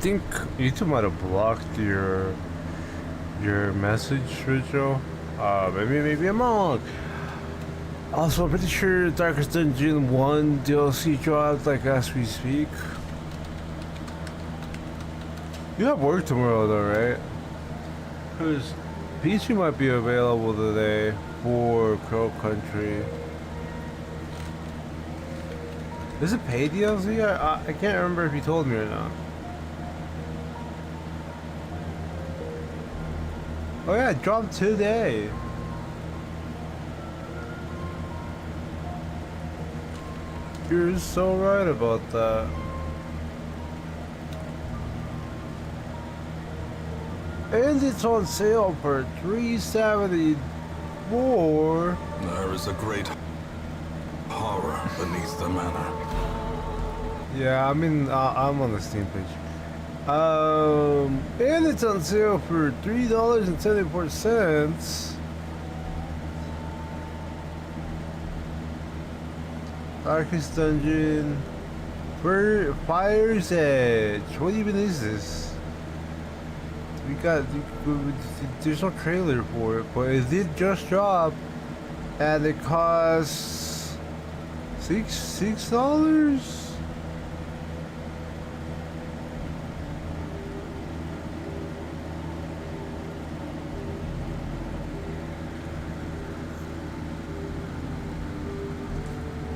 think YouTube might have blocked your message, Rachel. Maybe I'm wrong. Also, I'm pretty sure Darkest Dungeon 1 DLC dropped like as we speak. You have work tomorrow though, right? Because Peachy might be available today for Crow Country. Is it paid DLC? I can't remember if you told me or not. Oh yeah, it dropped today. You're so right about that. And it's on sale for $3.74. There is a great horror beneath the manor. Yeah, I mean, I'm on the Steam page. And it's on sale for $3.74. Darkest Dungeon, Fire's Edge. What even is this? There's no trailer for it, but it did just drop, and it costs $6.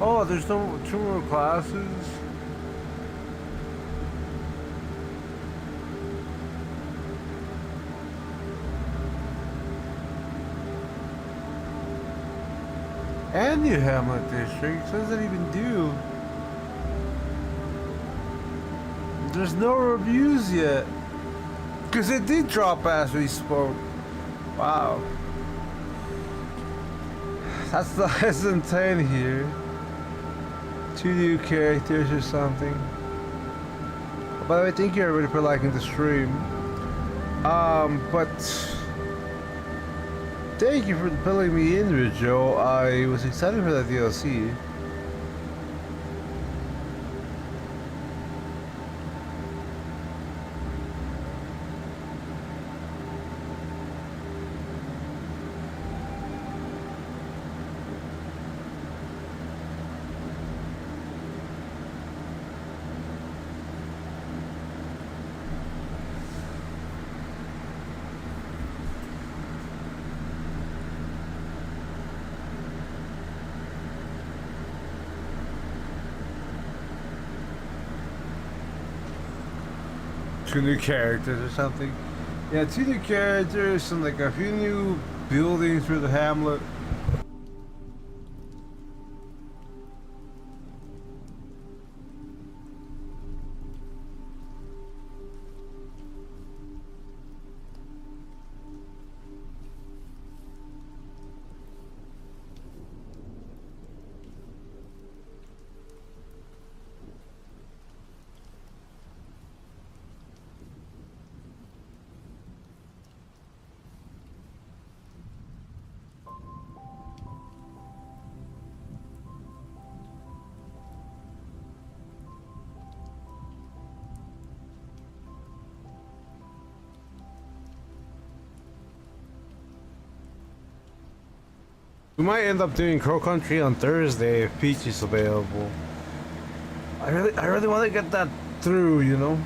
Oh, there's no 2 more classes. And you have my district. What does that even do? There's no reviews yet. Because it did drop as we spoke. Wow. That's insane here. 2 new characters or something. By the way, thank you everybody for liking the stream. But thank you for filling me in, Joe. I was excited for that DLC. Two new characters or something. Yeah, 2 new characters and like a few new buildings for the hamlet. We might end up doing Crow Country on Thursday if Peach is available. I really want to get that through, you know.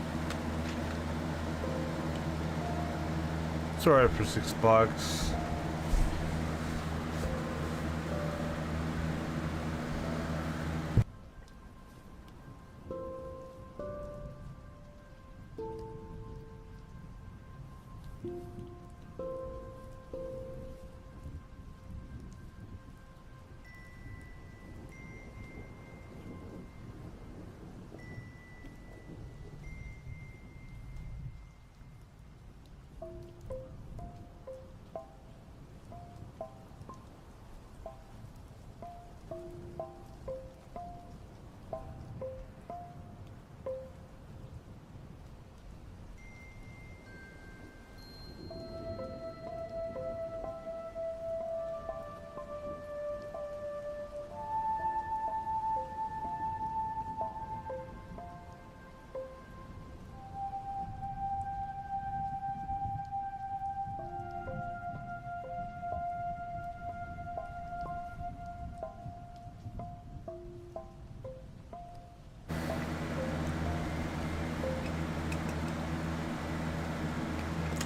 It's alright for $6.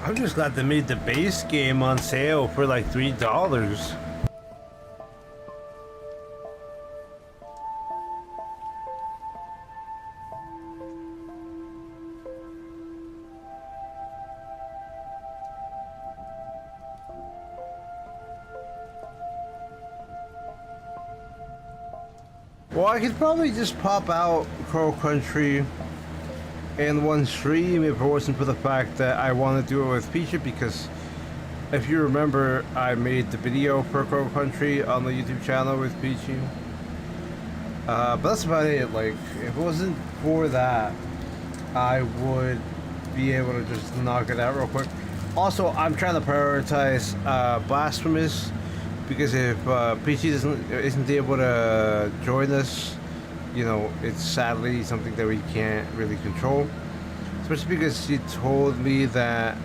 I'm just glad they made the base game on sale for like $3. Well, I could probably just pop out Crow Country in one stream if it wasn't for the fact that I want to do it with Peachy, because if you remember, I made the video for Crow Country on the YouTube channel with Peachy. But that's about it. Like, if it wasn't for that, I would be able to just knock it out real quick. Also, I'm trying to prioritize Blasphemous, because if Peachy isn't able to join us, you know, it's sadly something that we can't really control. Especially because she told me that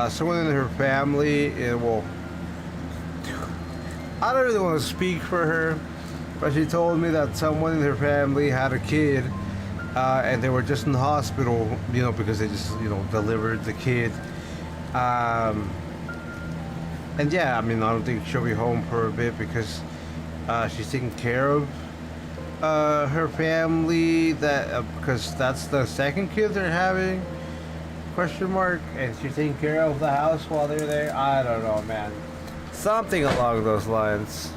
someone in her family, well, I don't really want to speak for her, but she told me that someone in her family had a kid, and they were just in the hospital, you know, because they just, you know, delivered the kid. And yeah, I mean, I don't think she'll be home for a bit because she's taking care of her family, that because that's the second kid they're having, question mark, and she's taking care of the house while they're there. I don't know, man, something along those lines.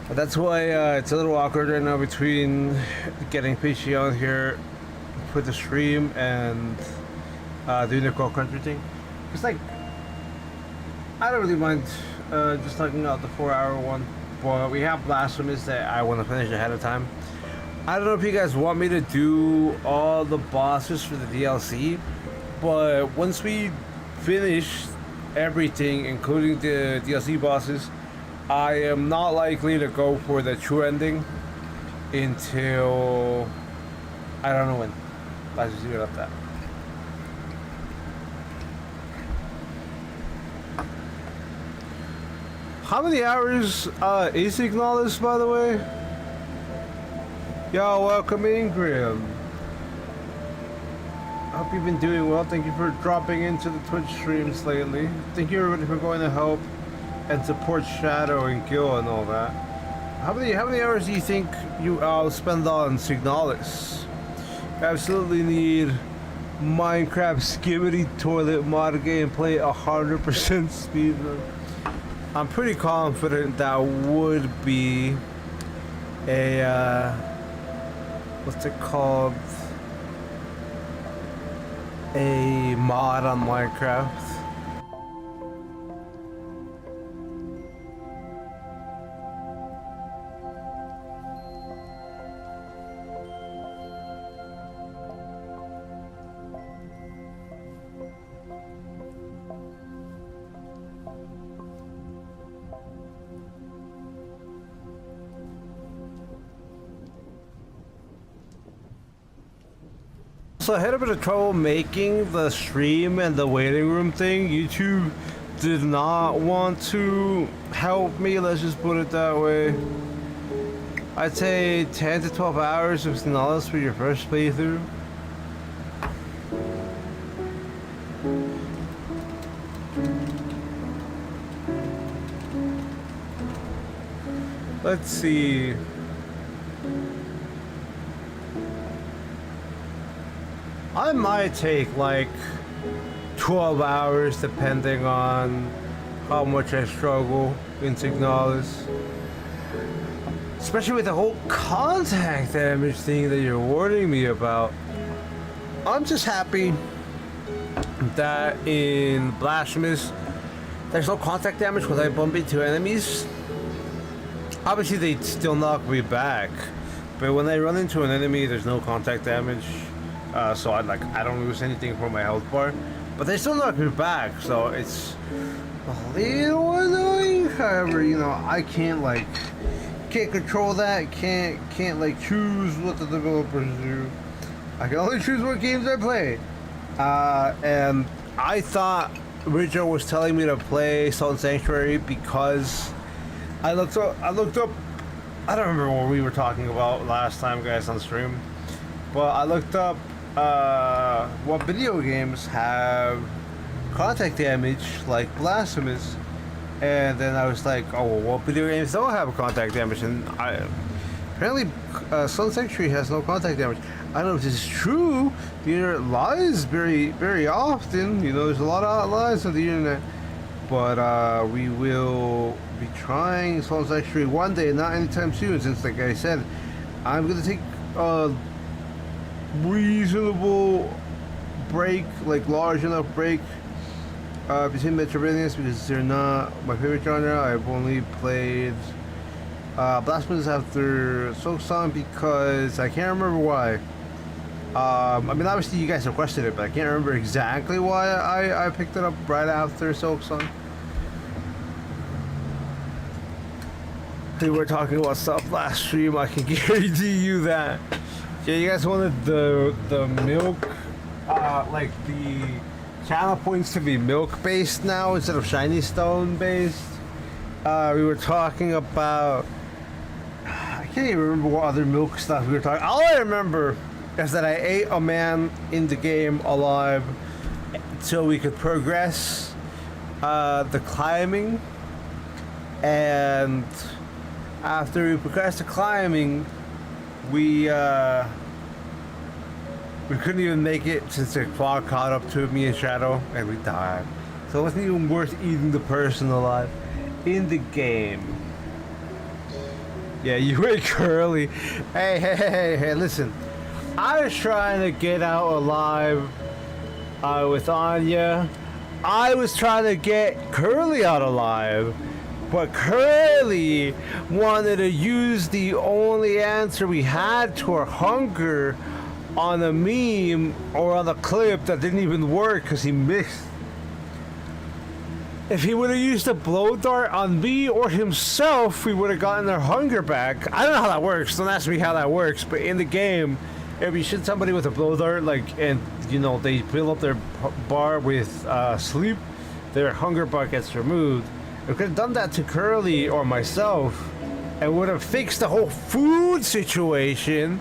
But that's why it's a little awkward right now between getting Peachy on here for the stream and doing the Crow Country thing. It's like, I don't really mind just knocking out the 4-hour one, but we have Blasphemous that I want to finish ahead of time. I don't know if you guys want me to do all the bosses for the DLC, but once we finish everything, including the DLC bosses, I am not likely to go for the true ending until I don't know when. Let's just leave it at that. How many hours is Ignalis, by the way? Yo, welcome in, Grim. Hope you've been doing well. Thank you for dropping into the Twitch streams lately. Thank you everybody for going to help and support Shadow and Gil and all that. How many hours do you think you spend on Signalis? Absolutely need Minecraft Skibbity Toilet mod gameplay 100% speedrun. I'm pretty confident that would be a what's it called? A mod on Minecraft. So I had a bit of trouble making the stream and the waiting room thing. YouTube did not want to help me, let's just put it that way. I'd say 10 to 12 hours of Signalis for your first playthrough. Let's see. I might take like 12 hours depending on how much I struggle in Signalis. Especially with the whole contact damage thing that you're warning me about. I'm just happy that in Blasphemous there's no contact damage when I bump into enemies. Obviously they still knock me back, but when I run into an enemy there's no contact damage. So I don't lose anything from my health bar, but they still knock me back, so it's a little annoying. However, you know, I can't control that, can't choose what the developers do. I can only choose what games I play. And I thought Ridjo was telling me to play Salt and Sanctuary because I looked up, I don't remember what we were talking about last time, guys, on stream, but I looked up what video games have contact damage like Blasphemous, and then I was like, oh, well, what video games don't have contact damage? And apparently Sun Sanctuary has no contact damage. I don't know if this is true. The internet lies very often. You know, there's a lot of lies on the internet. But we will be trying Sun Sanctuary one day, not anytime soon, since, like I said, I'm going to take a reasonable break, like large enough break between Metroidvanias, because they're not my favorite genre. I've only played Blasphemous after Silksong because I can't remember why. I mean, obviously you guys requested it, but I can't remember exactly why I picked it up right after Silksong. We were talking about stuff last stream, I can guarantee you that. Yeah, you guys wanted the milk, like the channel points to be milk based now instead of shiny stone based. We were talking about, I can't even remember what other milk stuff we were talking. All I remember is that I ate a man in the game alive so we could progress the climbing, and after we progressed the climbing, we couldn't even make it since the fog caught up to me and Shadow, and we died. So it wasn't even worth eating the person alive in the game. Yeah, you ate Curly. Hey, listen. I was trying to get out alive with Anya. I was trying to get Curly out alive. But Curly wanted to use the only answer we had to our hunger on a meme or on a clip that didn't even work because he missed. If he would have used a blow dart on me or himself, we would have gotten our hunger back. I don't know how that works. Don't ask me how that works. But in the game, if you shoot somebody with a blow dart, like, and you know they fill up their bar with sleep, their hunger bar gets removed. We could have done that to Curly or myself and would have fixed the whole food situation.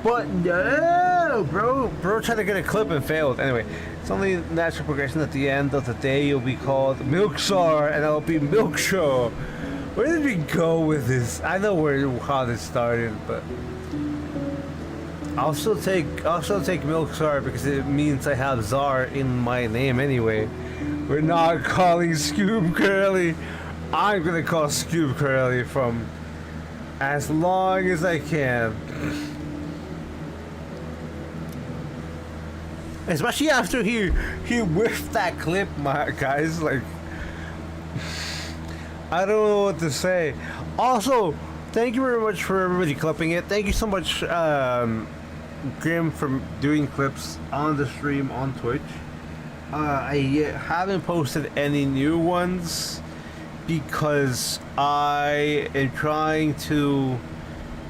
But no, bro tried to get a clip and failed. Anyway, it's only natural progression. At the end of the day, you'll be called Milksar and I'll be Milkshaw. Where did we go with this? I know how this started, but I'll still take Milksar because it means I have Czar in my name anyway. We're not calling Scoob Curly. I'm gonna call Scoob Curly from as long as I can. Especially after he whiffed that clip, my guys. Like, I don't know what to say. Also, thank you very much for everybody clipping it. Thank you so much, Grim, for doing clips on the stream on Twitch. I haven't posted any new ones because I am trying to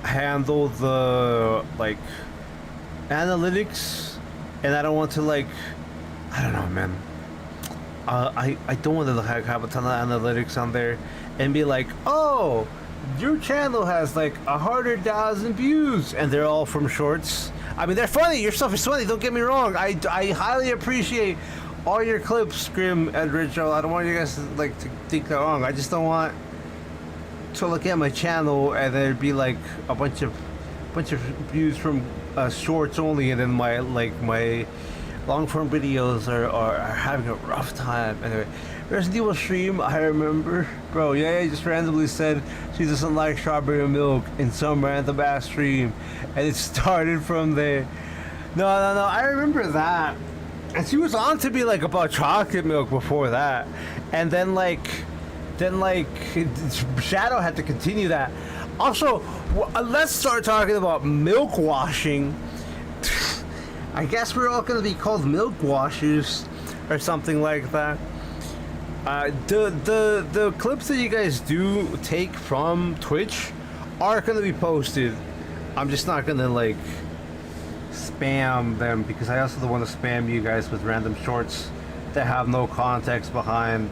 handle the like analytics, and I don't want to like, I don't know, man. I don't want to have a ton of analytics on there and be like, oh, your channel has like 100,000 views and they're all from shorts. I mean, they're funny. Your stuff is funny. Don't get me wrong. I highly appreciate all your clips, Grim and Rachel. I don't want you guys to like to think that wrong. I just don't want to look at my channel and there'd be like a bunch of views from shorts only, and then my long form videos are having a rough time. Anyway, Resident Evil stream, I remember, bro. Yeah, just randomly said she doesn't like strawberry milk in some random ass stream, and it started from there. No, I remember that. And she was on to me like about chocolate milk before that, and then Shadow had to continue that. Also, let's start talking about milk washing. I guess we're all gonna be called milk washers or something like that. The clips that you guys do take from Twitch are gonna be posted. I'm just not gonna like spam them because I also don't want to spam you guys with random shorts that have no context behind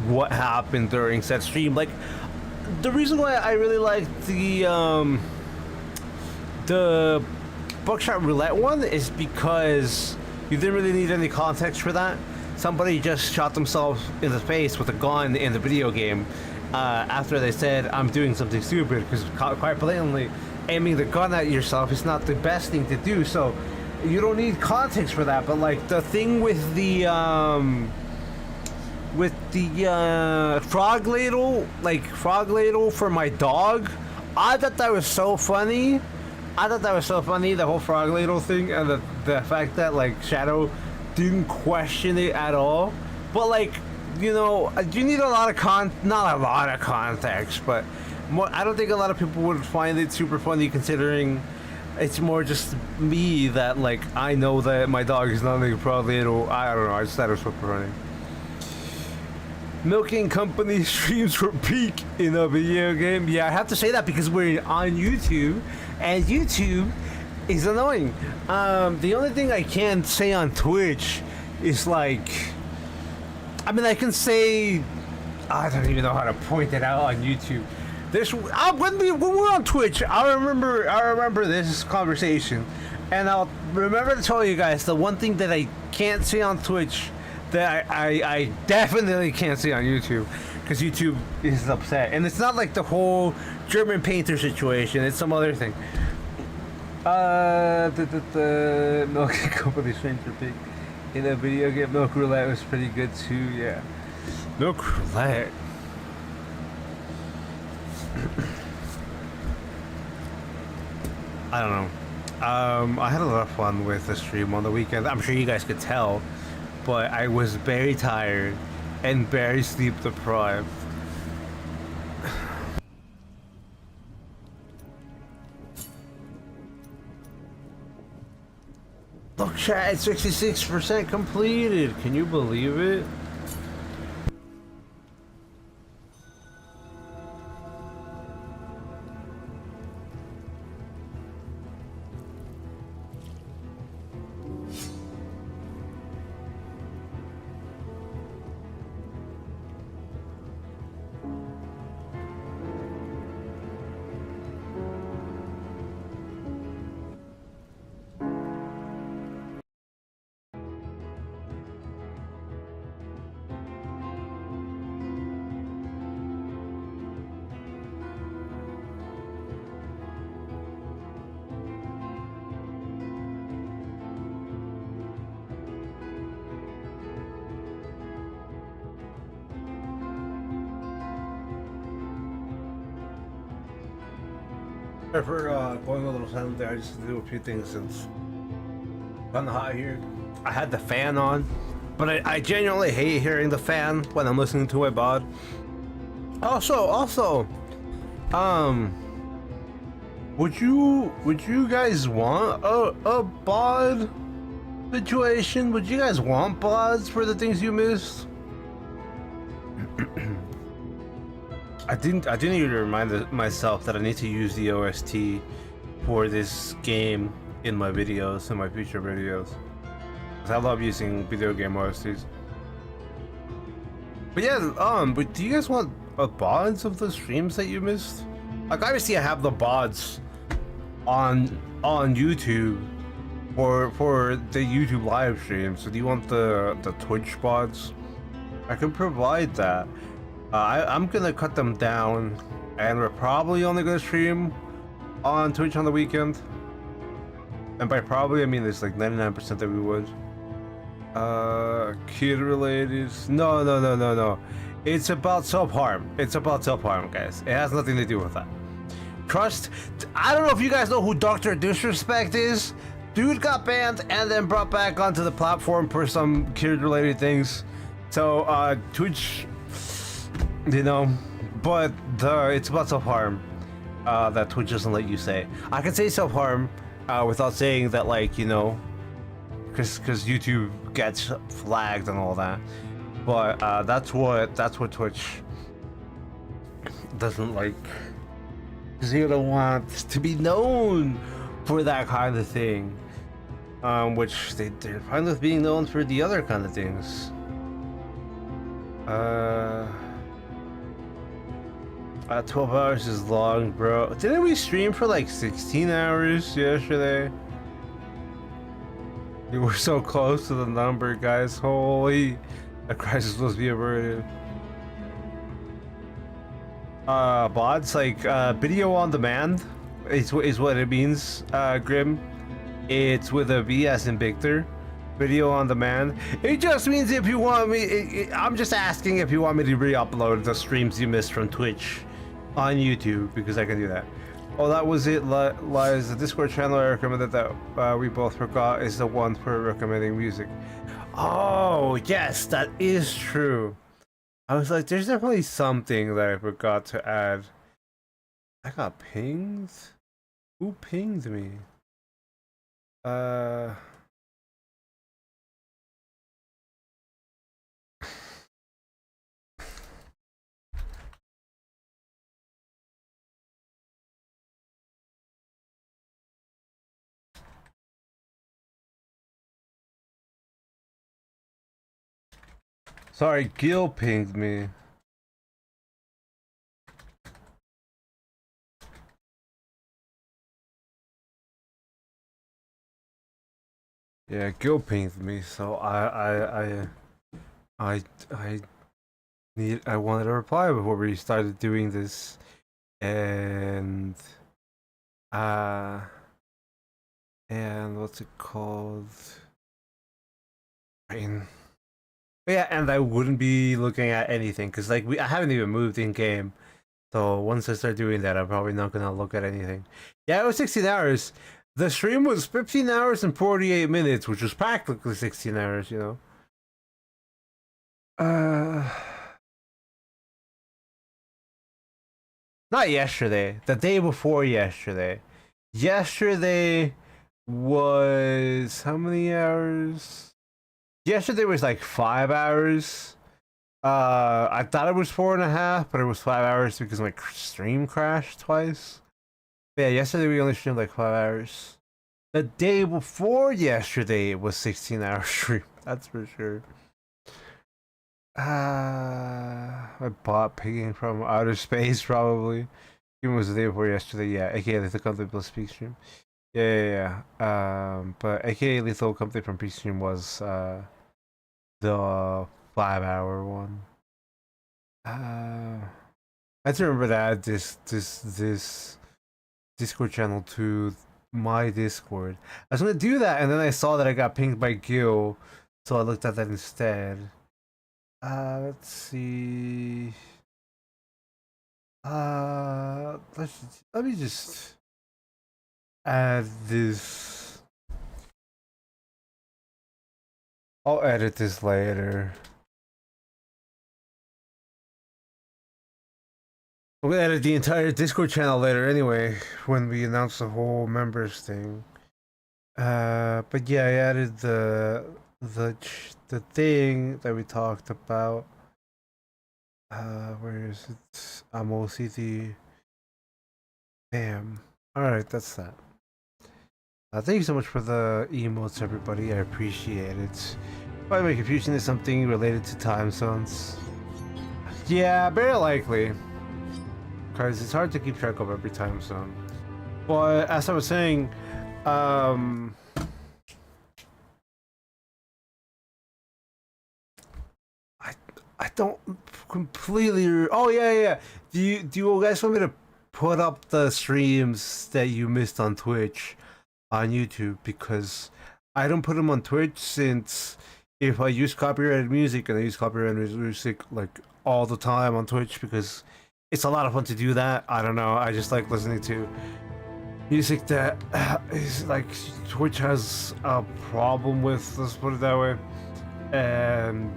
what happened during said stream. Like, the reason why I really like the Buckshot Roulette one is because you didn't really need any context for that. Somebody just shot themselves in the face with a gun in the video game after they said, I'm doing something stupid, because quite blatantly, aiming the gun at yourself is not the best thing to do, so you don't need context for that. But like the thing with the frog ladle for my dog, I thought that was so funny. The whole frog ladle thing, and the fact that like Shadow didn't question it at all. But like, you know, you need a lot of not a lot of context, but more, I don't think a lot of people would find it super funny, considering it's more just me that like I know that my dog is not like a frog ladle. I don't know, I just thought it was super funny. Milking Company streams for peak in a video game. Yeah, I have to say that because we're on YouTube, and YouTube is annoying. The only thing I can say on Twitch is like, I mean, I can say, I don't even know how to point it out on YouTube. When we're on Twitch, I remember this conversation, and I'll remember to tell you guys the one thing that I can't say on Twitch that I definitely can't see on YouTube, because YouTube is upset. And it's not like the whole German painter situation, it's some other thing. The Milk Company Stranger Pig in a video game. Milk Roulette was pretty good too, yeah. Milk Roulette. I don't know. I had a lot of fun with the stream on the weekend. I'm sure you guys could tell, but I was very tired and very sleep deprived. Look, chat, it's 66% completed. Can you believe it? For going a little silent there, I just do a few things since it's kind of hot here. I had the fan on, but I genuinely hate hearing the fan when I'm listening to my bod. Also, would you guys want a bod situation? Would you guys want bods for the things you missed? I didn't even remind myself that I need to use the OST for this game in my videos, in my future videos. Cause I love using video game OSTs. But yeah, but do you guys want bods of the streams that you missed? Like, obviously I have the bods on YouTube for the YouTube live stream. So do you want the Twitch bods? I can provide that. I'm gonna cut them down, and we're probably only gonna stream on Twitch on the weekend. And by probably, I mean there's like 99% that we would. Kid related? No. It's about self-harm. It's about self-harm, guys. It has nothing to do with that. Trust. I don't know if you guys know who Dr. Disrespect is. Dude got banned and then brought back onto the platform for some kid-related things. So, Twitch, you know, but it's about self-harm that Twitch doesn't let you say. I can say self-harm without saying that, like, you know, because YouTube gets flagged and all that. But that's what Twitch doesn't like, because you don't want to be known for that kind of thing, which they're fine with being known for the other kind of things. 12 hours is long, bro. Didn't we stream for like 16 hours yesterday? You were so close to the number, guys. Holy, that crisis supposed to be averted. Bots like video on demand is what it means. Grim, it's with a V as in Victor. Video on demand. It just means if you want me. I'm just asking if you want me to re-upload the streams you missed from Twitch on YouTube, because I can do that. Oh, that was it, Lies. The Discord channel I recommended that we both forgot is the one for recommending music. Oh, yes, that is true. I was like, there's definitely something that I forgot to add. I got pinged? Who pinged me? Sorry, Gil pinged me. Yeah, Gil pinged me, so I wanted to reply before we started doing this, and what's it called? Yeah, and I wouldn't be looking at anything because like I haven't even moved in game, so once I start doing that, I'm probably not gonna look at anything. Yeah, it was 16 hours. The stream was 15 hours and 48 minutes, which was practically 16 hours, you know. Not yesterday. The day before yesterday. Yesterday was how many hours? Yesterday was like 5 hours. I thought it was 4.5, but it was 5 hours because my stream crashed twice. But yeah, yesterday we only streamed like 5 hours. The day before yesterday was 16-hour stream. That's for sure. My bot picking from outer space probably. It was the day before yesterday. Yeah, aka Lethal Company plus Peak Stream. Yeah. But aka Lethal Company from Peak Stream was the 5-hour one. I have to remember to add this Discord channel to my Discord. I was gonna do that, and then I saw that I got pinged by Gil, so I looked at that instead. Let's see. Let me just add this. I'll edit this later. I'm gonna edit the entire Discord channel later anyway, when we announce the whole members thing. But yeah, I added the thing that we talked about. Where is it? I'm OCD. Bam. Alright, that's that. Thank you so much for the emotes, everybody. I appreciate it. By my confusion is something related to time zones. Yeah, very likely. Because it's hard to keep track of every time zone. But as I was saying, I don't completely. Oh yeah. Do you guys want me to put up the streams that you missed on Twitch on YouTube? Because I don't put them on Twitch, since if I use copyrighted music, and I use copyrighted music like all the time on Twitch because it's a lot of fun to do that. I don't know. I just like listening to music that is like Twitch has a problem with. Let's put it that way. And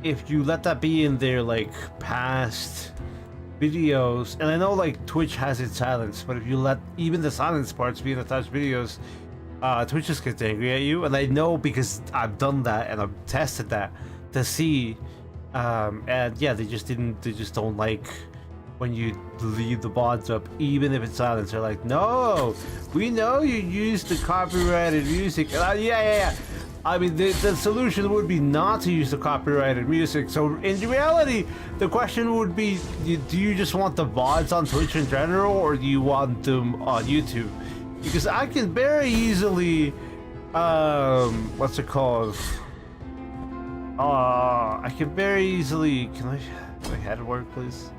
if you let that be in their like past videos, and I know like Twitch has its silence, but if you let even the silence parts be in the past videos, Twitch just gets angry at you. And I know because I've done that and I've tested that to see. And yeah, they just don't like when you leave the VODs up, even if it's silent. They're like, no, we know you used the copyrighted music. Yeah. I mean, the solution would be not to use the copyrighted music. So in reality, the question would be, do you just want the VODs on Twitch in general, or do you want them on YouTube? because I can very easily, what's it called? I can very easily. Can I head work, please?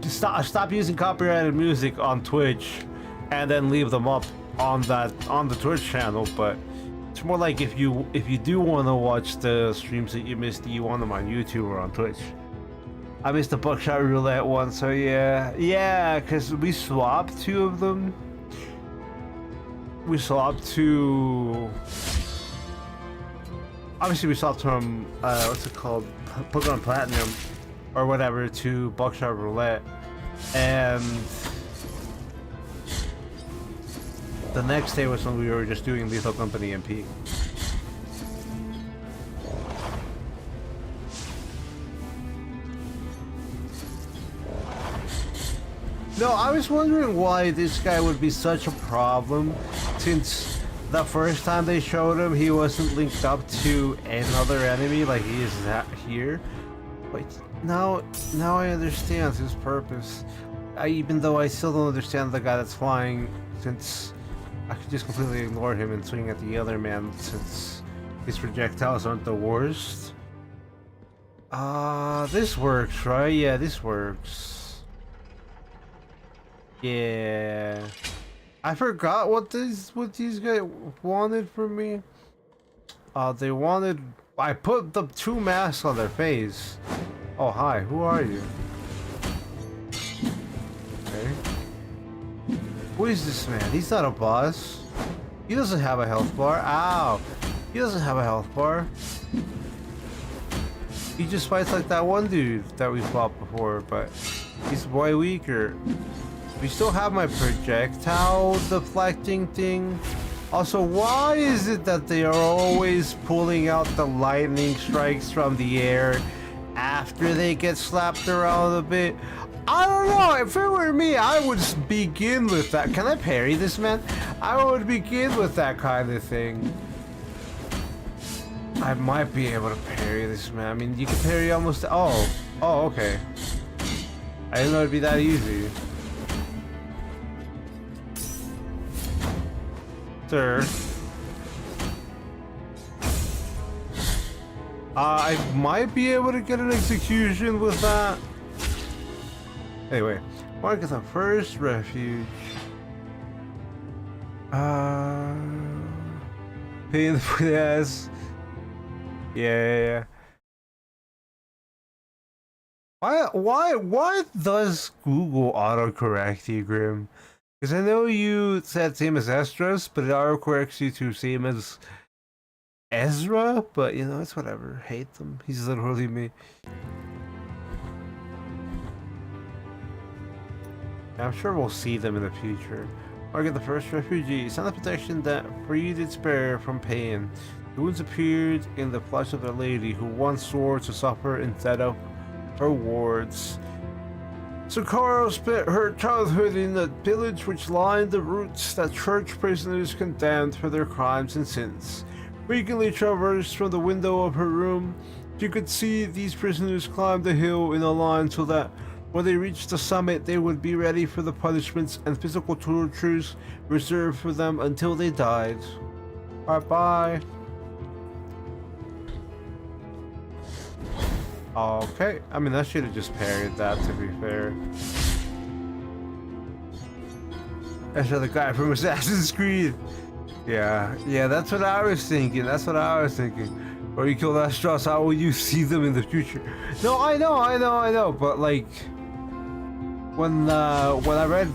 Stop using copyrighted music on Twitch, and then leave them up on the Twitch channel. But it's more like if you do want to watch the streams that you missed, you want them on YouTube or on Twitch. I missed the buckshot roulette one, so yeah, because we swapped 2 of them. We swapped to. Obviously, we swapped from what's it called, Pokemon Platinum, or whatever, to buckshot roulette, and the next day was when we were just doing Lethal Company MP. No, I was wondering why this guy would be such a problem, since the first time they showed him, he wasn't linked up to another enemy like he is here. But now I understand his purpose. Even though I still don't understand the guy that's flying, since I could just completely ignore him and swing at the other man, since his projectiles aren't the worst. This works, right? Yeah, this works. Yeah, I forgot what these guys wanted from me. They wanted. I put the 2 masks on their face. Oh hi, who are you? Okay. Who is this man? He's not a boss. He doesn't have a health bar. Ow! He doesn't have a health bar. He just fights like that one dude that we fought before, but he's way weaker. We still have my projectile deflecting thing. Also, why is it that they are always pulling out the lightning strikes from the air after they get slapped around a bit? I don't know. If it were me, I would begin with that. Can I parry this, man? I would begin with that kind of thing. I might be able to parry this, man. I mean, you can parry almost. Oh, okay. I didn't know it'd be that easy. Sir. I might be able to get an execution with that. Anyway, mark as the first refuge. Pain in the ass. Yeah. Why does Google autocorrect you, Grim? Because I know you said same as Estra's, but it autocorrects you to same as Ezra, but you know, it's whatever. Hate them. He's literally me. I'm sure we'll see them in the future. Target the first refugee. Send the protection that freed its bearer from pain. The wounds appeared in the flesh of a lady who once swore to suffer instead of her wards. Socorro spent her childhood in the village which lined the routes that church prisoners condemned for their crimes and sins. Frequently traversed from the window of her room, she could see these prisoners climb the hill in a line so that when they reached the summit, they would be ready for the punishments and physical tortures reserved for them until they died. Alright, bye. Okay, I mean, I should have just parried that, to be fair. That's the guy from Assassin's Creed. Yeah, that's what I was thinking. Or you kill Astros, how will you see them in the future? No, I know, but like, when I read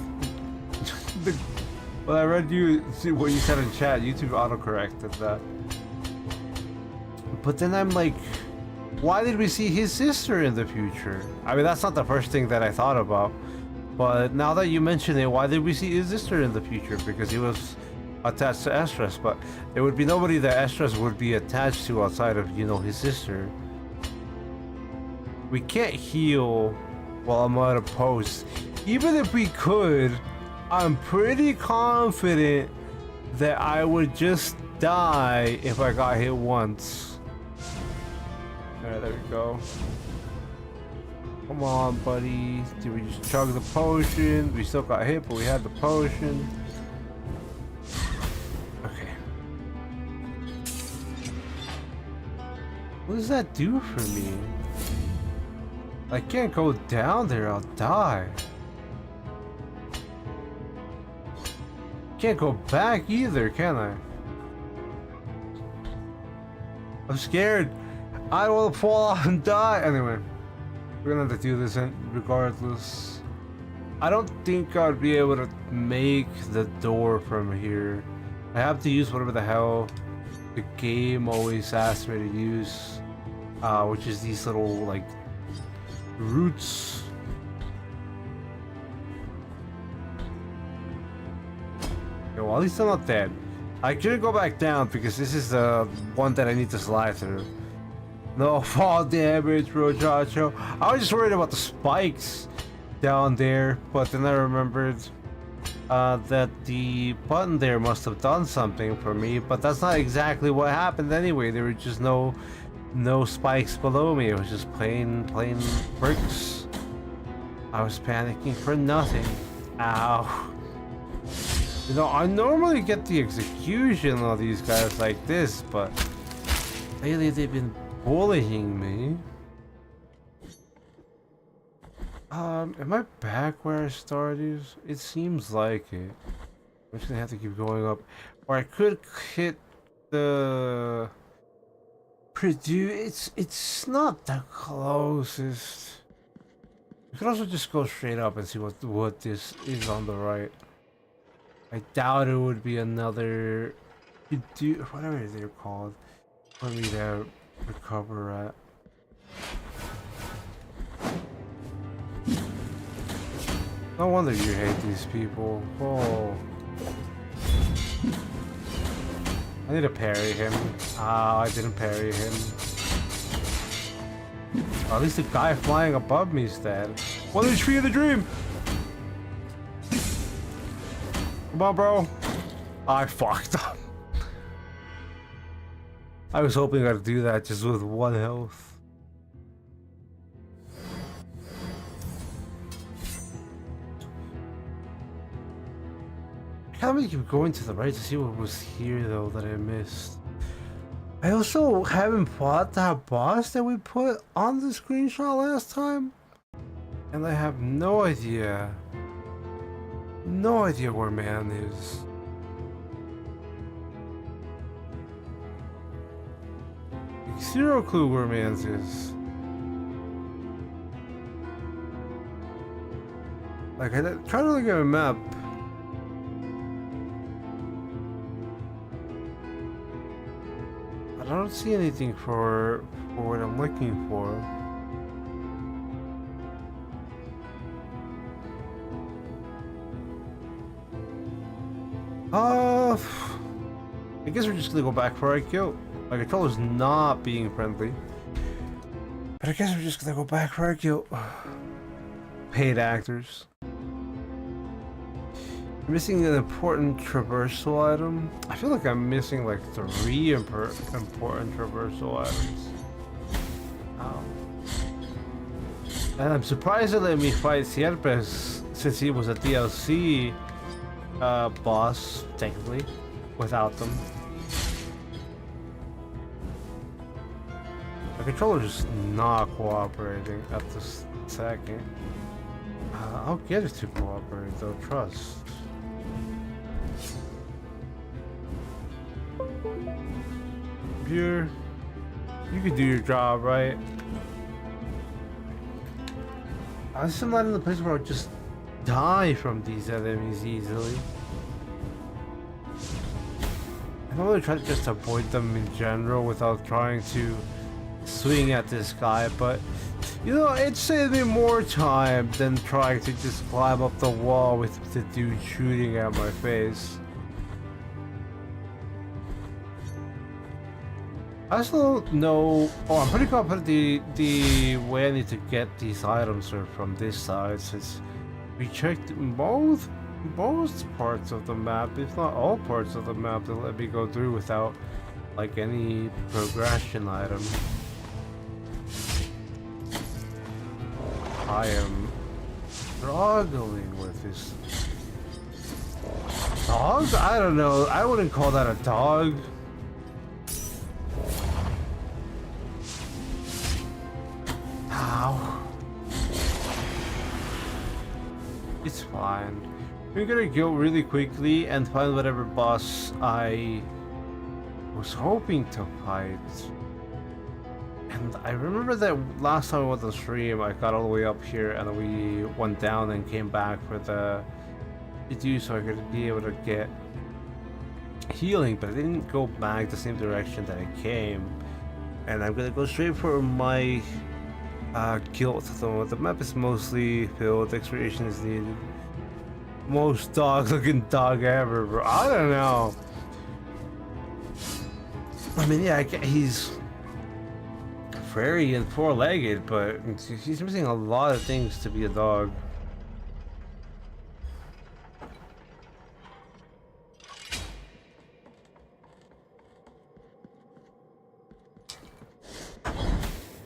what you said in chat, YouTube autocorrected that. But then I'm like, why did we see his sister in the future? I mean, that's not the first thing that I thought about. But now that you mention it, why did we see his sister in the future? Because he was attached to Estrus, but there would be nobody that Estrus would be attached to outside of, you know, his sister. We can't heal while I'm at a post. Even if we could, I'm pretty confident that I would just die if I got hit once. Alright, there we go. Come on, buddy. Did we just chug the potion? We still got hit, but we had the potion. Okay. What does that do for me? I can't go down there, I'll die. Can't go back either, can I? I'm scared. I will fall off and die. Anyway, we're gonna have to do this regardless. I don't think I'd be able to make the door from here. I have to use whatever the hell the game always asks me to use, which is these little like roots. Okay, well, at least I'm not dead. I couldn't go back down because this is the one that I need to slide through. No fall damage, Rojacho. I was just worried about the spikes down there, but then I remembered that the button there must have done something for me, but that's not exactly what happened anyway. There were just no spikes below me. It was just plain bricks. I was panicking for nothing. Ow. You know, I normally get the execution of these guys like this, but lately they've been bullying me. Am I back where I started? It seems like it. I'm just gonna have to keep going up. Or I could hit the produce. It's not the closest. You could also just go straight up and see what this is on the right. I doubt it would be another whatever they're called for me to recover at. No wonder you hate these people. Oh. I need to parry him. Ah, I didn't parry him. At least the guy flying above me is dead. 1 HP of the dream! Come on, bro. I fucked up. I was hoping I'd do that just with 1 health. I can't keep going to the right to see what was here though that I missed. I also haven't fought that boss that we put on the screenshot last time. And I have no idea. No idea where man is. Zero clue where man's is. Like, I try to look at a map. I don't see anything for what I'm looking for. I guess we're just gonna go back where I killed. My controller's not being friendly. But I guess we're just gonna go back where I killed. Paid actors. Missing an important traversal item. I feel like I'm missing like 3 important traversal items. Ow. And I'm surprised they let me fight Sierpes since he was a DLC boss, technically, without them. My controller's just not cooperating at this second. I'll get it to cooperate though, trust. Computer, you could do your job, right? I just am not in the place where I'll just die from these enemies easily. I don't really try to just avoid them in general without trying to swing at this guy, but you know, it saved me more time than trying to just climb up the wall with the dude shooting at my face. I also don't know. Oh, I'm pretty confident the way I need to get these items are from this side, since we checked most parts of the map, if not all parts of the map, that let me go through without like any progression item. I am struggling with this dog. I don't know. I wouldn't call that a dog. Ow. It's fine. We're gonna go really quickly and find whatever boss I was hoping to fight. And I remember that last time I went on stream, I got all the way up here and we went down and came back for the do so I could be able to get healing, but I didn't go back the same direction that I came. And I'm gonna go straight for my guild. So the map is mostly filled, exploration is needed. Most dog-looking dog ever, bro. I don't know. I mean, yeah, he's furry and four-legged, but he's missing a lot of things to be a dog.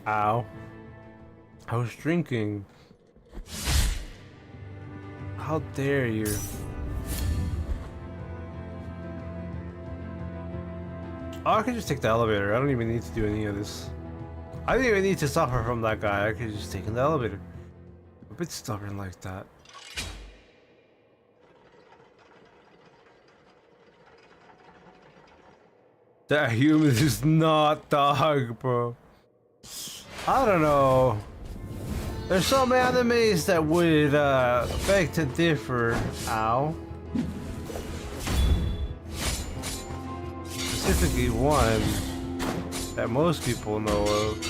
Ow. I was drinking. How dare you? Oh, I could just take the elevator. I don't even need to do any of this. I didn't even need to suffer from that guy. I could just take in the elevator. I'm a bit stubborn like that. That human is not dog, bro. I don't know. There's some animes that would beg to differ. Ow. Specifically one that most people know of.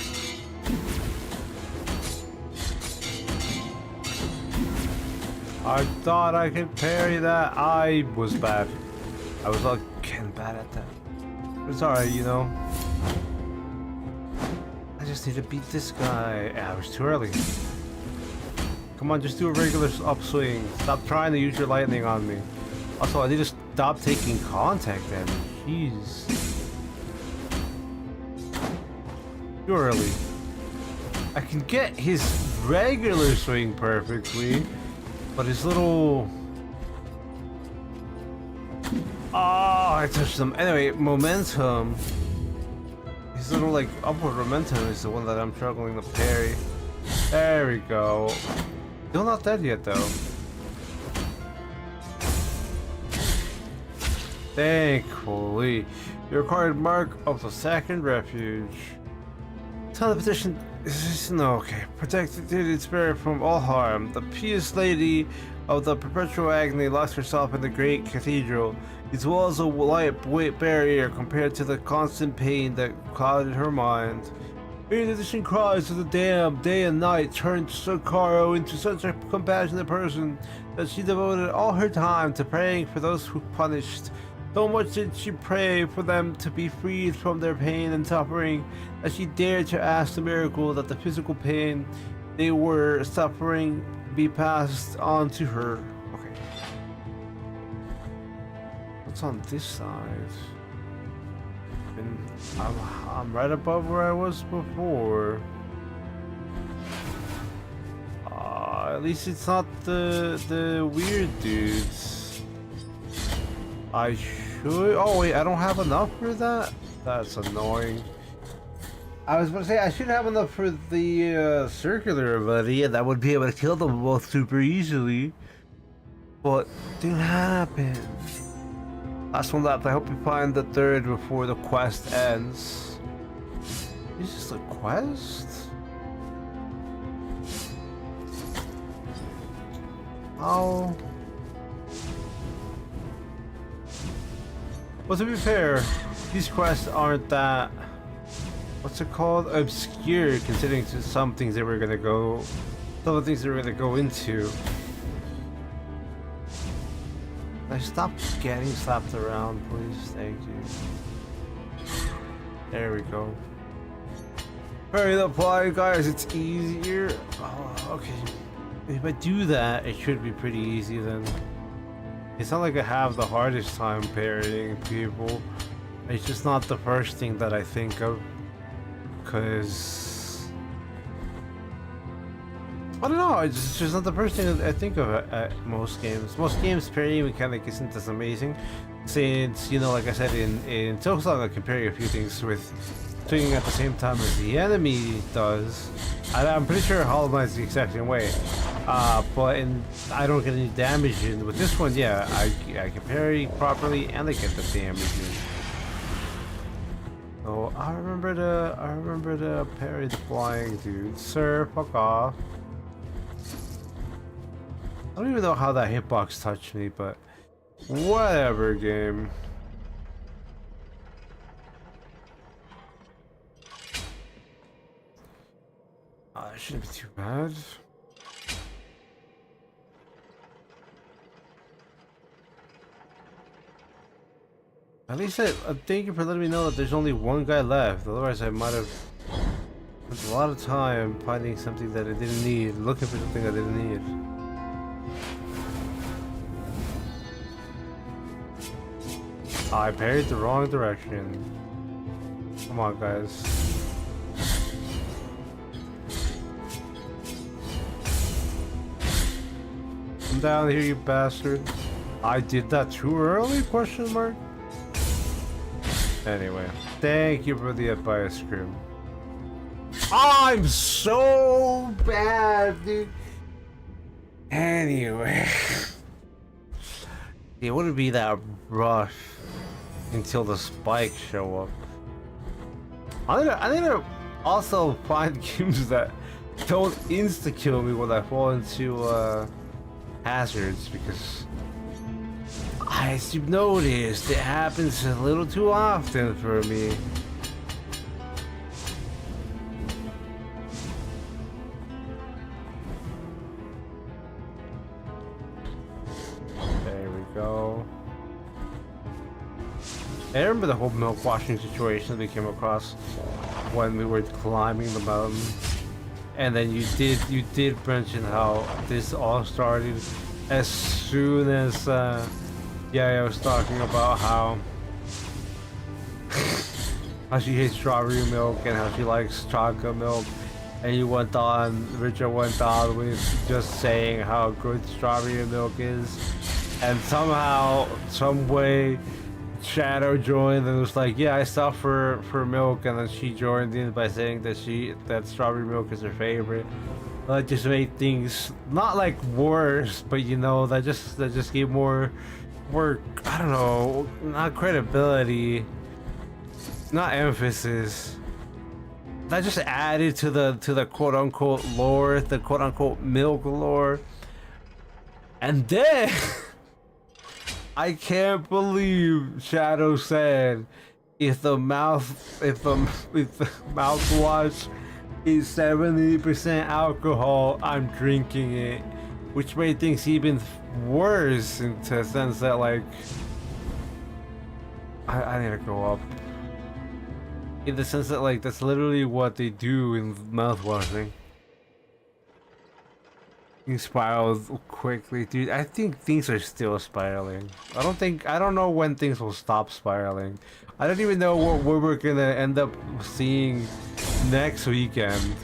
I thought I could parry that. I was bad. I was like getting bad at that. It's alright, you know. I just need to beat this guy. Yeah, it was too early. Come on, just do a regular upswing. Stop trying to use your lightning on me. Also, I need to stop taking contact damage. Jeez. Too early. I can get his regular swing perfectly, but his little... Oh, I touched him. Anyway, momentum. His little, like, upward momentum is the one that I'm struggling to parry. There we go. Still not dead yet, though. Thankfully. The required mark of the second refuge. Tell the petition... No, okay. Protected its spirit from all harm. The pious lady of the perpetual agony lost herself in the great cathedral. Its walls a light weight barrier compared to the constant pain that clouded her mind. Benediction cries of the damned day and night turned Sakaro into such a compassionate person that she devoted all her time to praying for those who punished. So much did she pray for them to be freed from their pain and suffering that she dared to ask the miracle that the physical pain they were suffering be passed on to her. Okay. What's on this side? And I'm right above where I was before. At least it's not the weird dudes. I should. Oh wait, I don't have enough for that. That's annoying. I was about to say I should have enough for the circular ability, and that would be able to kill them both super easily. But didn't happen. Last one left. I hope you find the third before the quest ends. Is this a quest? Oh. Well, to be fair, these quests aren't that... What's it called? Obscure, considering some things that we're gonna go... Some of the things that we're gonna go into. Can I stop getting slapped around, please? Thank you. There we go. Hurry the fly, guys, it's easier. Oh, okay. If I do that, it should be pretty easy then. It's not like I have the hardest time parrying people. It's just not the first thing that I think of. Cause... I don't know. It's just not the first thing I think of at most games. Most games parry mechanic isn't as amazing, since like I said in Silksong, I can parry a few things with swinging at the same time as the enemy does. I'm pretty sure Hollow Knight's the exact same way. But I don't get any damage in. With this one, yeah, I can parry properly and I get the damage in. So I remember to parry the flying dude. Sir, fuck off. I don't even know how that hitbox touched me, but whatever, game. It shouldn't be too bad. At least thank you for letting me know that there's only one guy left. Otherwise, I might have spent a lot of time finding something that I didn't need, looking for something I didn't need. I parried the wrong direction. Come on, guys. Come down here, you bastard. I did that too early? Question mark. Anyway, thank you for the advice, crew. I'm so bad, dude. Anyway, it wouldn't be that rush until the spikes show up. I need to also find games that don't insta-kill me when I fall into hazards, because as you've noticed, it happens a little too often for me. There we go. I remember the whole milk washing situation we came across when we were climbing the mountain, and then you did mention how this all started as soon as I was talking about how she hates strawberry milk and how she likes chocolate milk, and Richard went on with just saying how good strawberry milk is, and somehow, some way, Shadow joined and was like, yeah, I stopped for milk, and then she joined in by saying that strawberry milk is her favorite. That just made things not like worse, but that just gave more, I don't know, not credibility, not emphasis. That just added to the quote unquote lore, the quote unquote milk lore. And then I can't believe Shadow said if the mouthwash is 70% alcohol, I'm drinking it, which made things even worse in the sense that, like, I need to go up. In the sense that, like, that's literally what they do in mouthwashing. Things spiral quickly, dude. I think things are still spiraling. I don't know when things will stop spiraling. I don't even know what we're gonna end up seeing next weekend.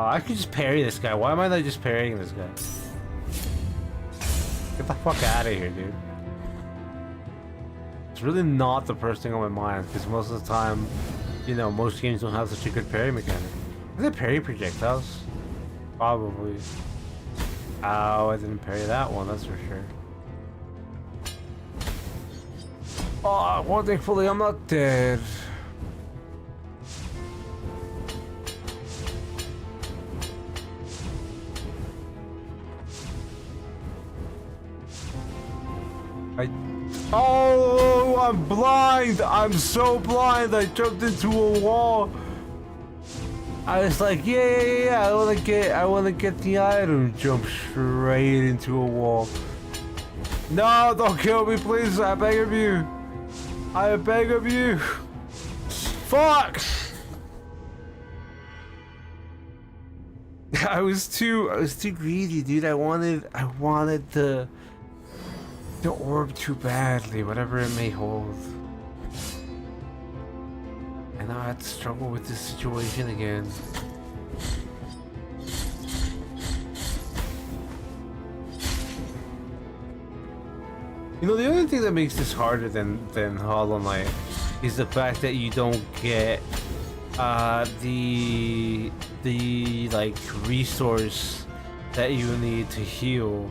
I could just parry this guy. Why am I not just parrying this guy? Get the fuck out of here, dude. It's really not the first thing on my mind, because most of the time, most games don't have such a good parry mechanic. Is it parry projectiles? Probably. Oh, I didn't parry that one, that's for sure. Oh, well, thankfully I'm not dead. Oh, I'm blind! I'm so blind! I jumped into a wall. I was like, yeah, I wanna get the item. Jump straight into a wall. No, don't kill me, please! I beg of you! I beg of you! Fuck! I was too greedy, dude. I wanted the orb too badly, whatever it may hold. And now I have to struggle with this situation again. You know, the only thing that makes this harder than Hollow Knight is the fact that you don't get the like resource that you need to heal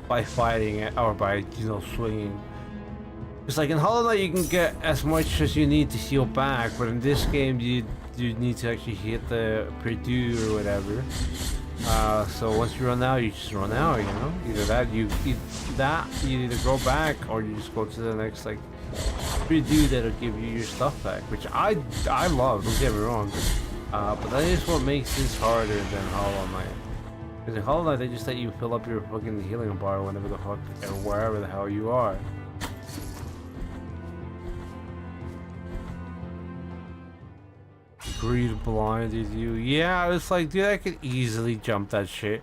by fighting it or by, you know, swinging. It's like in Hollow Knight you can get as much as you need to heal back, but in this game you need to actually hit the Purdue or whatever. So once you run out, you just run out, you know? Either that, you either go back or you just go to the next, like, Purdue that'll give you your stuff back, which I love, don't get me wrong. But that is what makes this harder than Hollow Knight. Because in Hollow Knight, they just let you fill up your fucking healing bar whenever the fuck, or wherever the hell you are. Greed blinded you. Yeah, it's like, dude, I could easily jump that shit.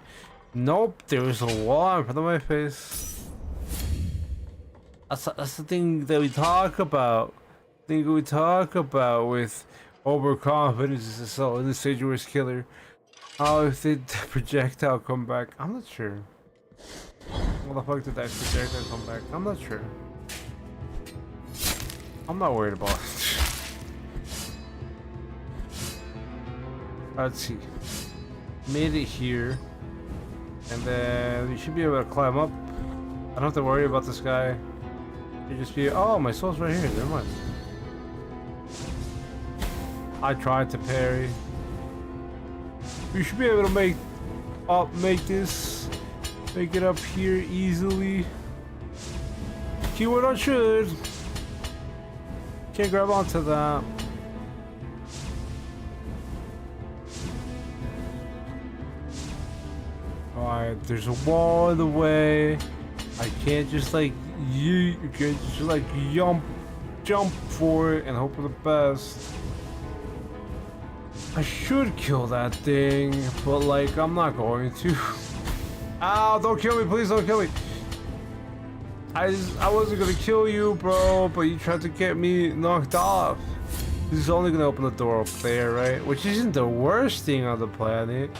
Nope, there was a wall in front of my face. That's the thing that we talk about. The thing we talk about with overconfidence is so insidious killer. How if the projectile come back? I'm not sure. What the fuck did that projectile come back? I'm not sure. I'm not worried about it. Let's see. Made it here. And then you should be able to climb up. I don't have to worry about this guy. You just be, oh, my soul's right here. Never mind. I tried to parry. You should be able to make it up here easily. Keyword on should. Can't grab onto that. Alright, there's a wall in the way. I can't just like you can't just like jump for it and hope for the best. I should kill that thing, but like I'm not going to. Ow, don't kill me, please don't kill me. I wasn't gonna kill you, bro, but you tried to get me knocked off. This is only gonna open the door up there, right? Which isn't the worst thing on the planet.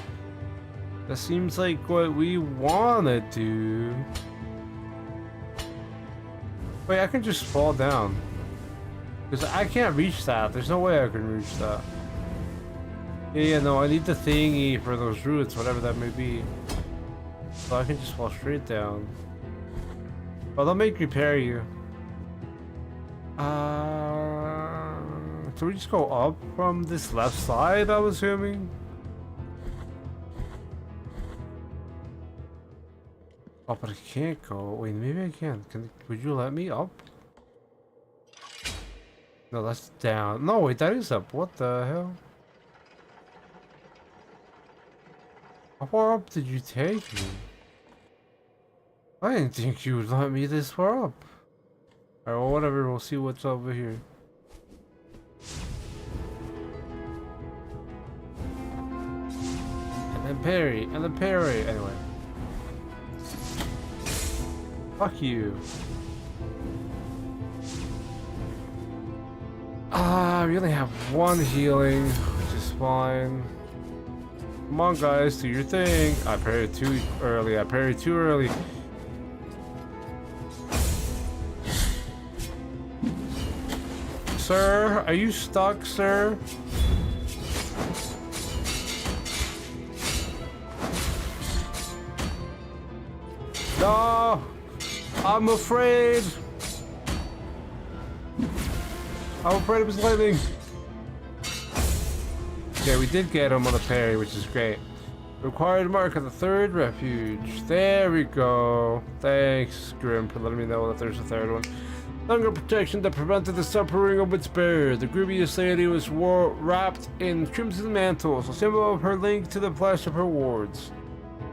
That seems like what we wanna do. Wait, I can just fall down. Because I can't reach that. There's no way I can reach that. Yeah, no, I need the thingy for those roots, whatever that may be. So I can just fall straight down. Oh, they'll make me parry you. Can we just go up from this left side, I'm assuming? Oh, but I can't go. Wait, maybe I can. Would you let me up? No, that's down. No, wait, that is up. What the hell? How far up did you take me? I didn't think you would let me this far up. Alright, well, whatever. We'll see what's over here. And then parry. And then parry. Anyway. Fuck you. We only have one healing, which is fine. Come on, guys, do your thing. I parried too early. I parried too early. Sir, are you stuck, sir? No! I'm afraid! I'm afraid of his lightning! Okay, we did get him on the parry, which is great. Required mark of the third refuge. There we go. Thanks, Grim, for letting me know that there's a third one. Hunger protection that prevented the suffering of its bearer. The grievous lady was wrapped in crimson mantles, a symbol of her link to the flesh of her wards.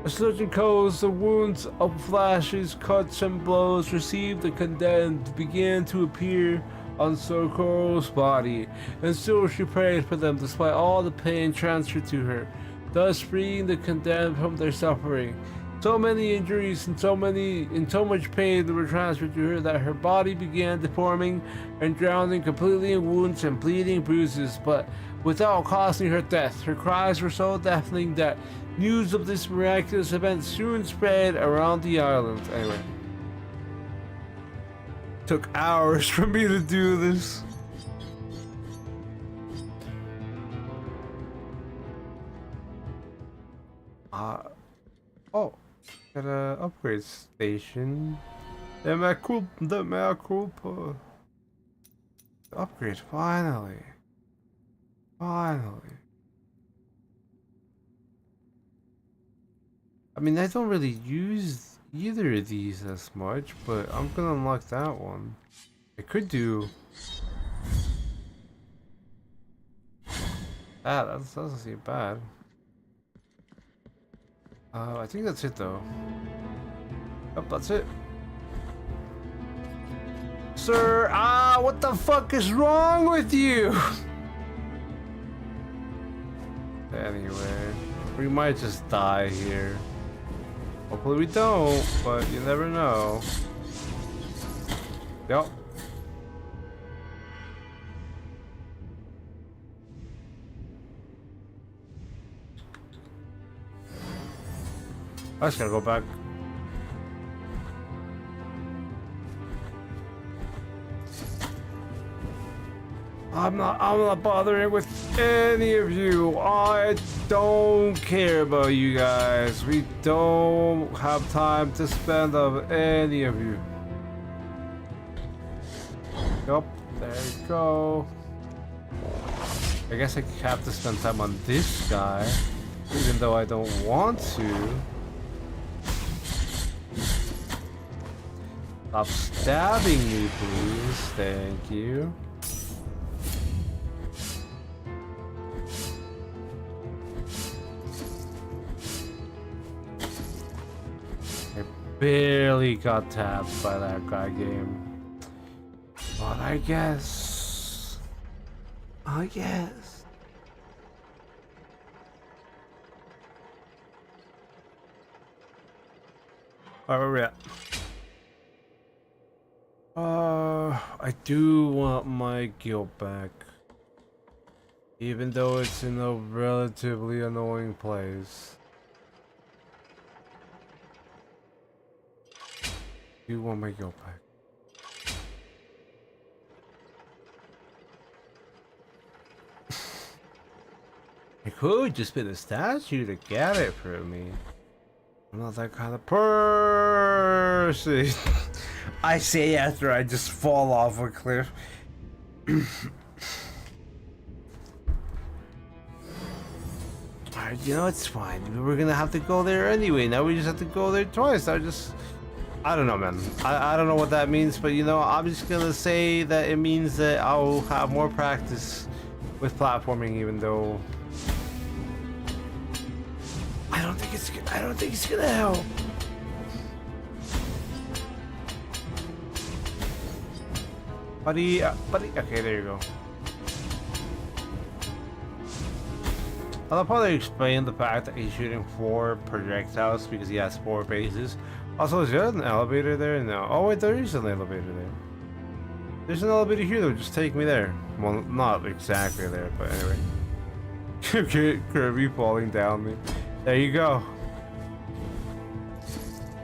A surgeon caused the wounds of flashes, cuts, and blows received and condemned began to appear on Socorro's body, and still she prayed for them despite all the pain transferred to her. thus freeing the condemned from their suffering. So many injuries and so much pain were transferred to her that her body began deforming and drowning completely in wounds and bleeding bruises, but without causing her death. Her cries were so deafening that news of this miraculous event soon spread around the island. Anyway. Took hours for me to do this. Oh. Got a upgrade station. The mea culpa. Upgrade, finally. Finally. I mean, I don't really use either of these as much, but I'm gonna unlock that one. I could do... that doesn't seem bad. I think that's it though. Yep, that's it. Sir, what the fuck is wrong with you? Anyway, we might just die here. Hopefully we don't, but you never know. Yep. I just gotta go back. I'm not bothering with any of you. I don't care about you guys. We don't have time to spend on any of you. Yup, there you go. I guess I have to spend time on this guy, even though I don't want to. Stop stabbing me, please. Thank you. I barely got tapped by that guy game. But I guess. Alright, where we at? I do want my guild back. Even though it's in a relatively annoying place. I do want my guild back. It could just been a statue to get it from me. I'm not that kind of person. I say after I just fall off a cliff. Alright, you know, it's fine. We're gonna have to go there anyway. Now we just have to go there twice. I don't know, man. I don't know what that means, but you know, I'm just gonna say that it means that I'll have more practice with platforming, even though I don't think it's gonna help. Buddy, okay, there you go. I'll probably explain the fact that he's shooting 4 projectiles because he has 4 bases. Also, is there an elevator there? No. Oh wait, there is an elevator there. There's an elevator here that would just take me there. Well, not exactly there, but anyway. Kirby falling down me. There you go.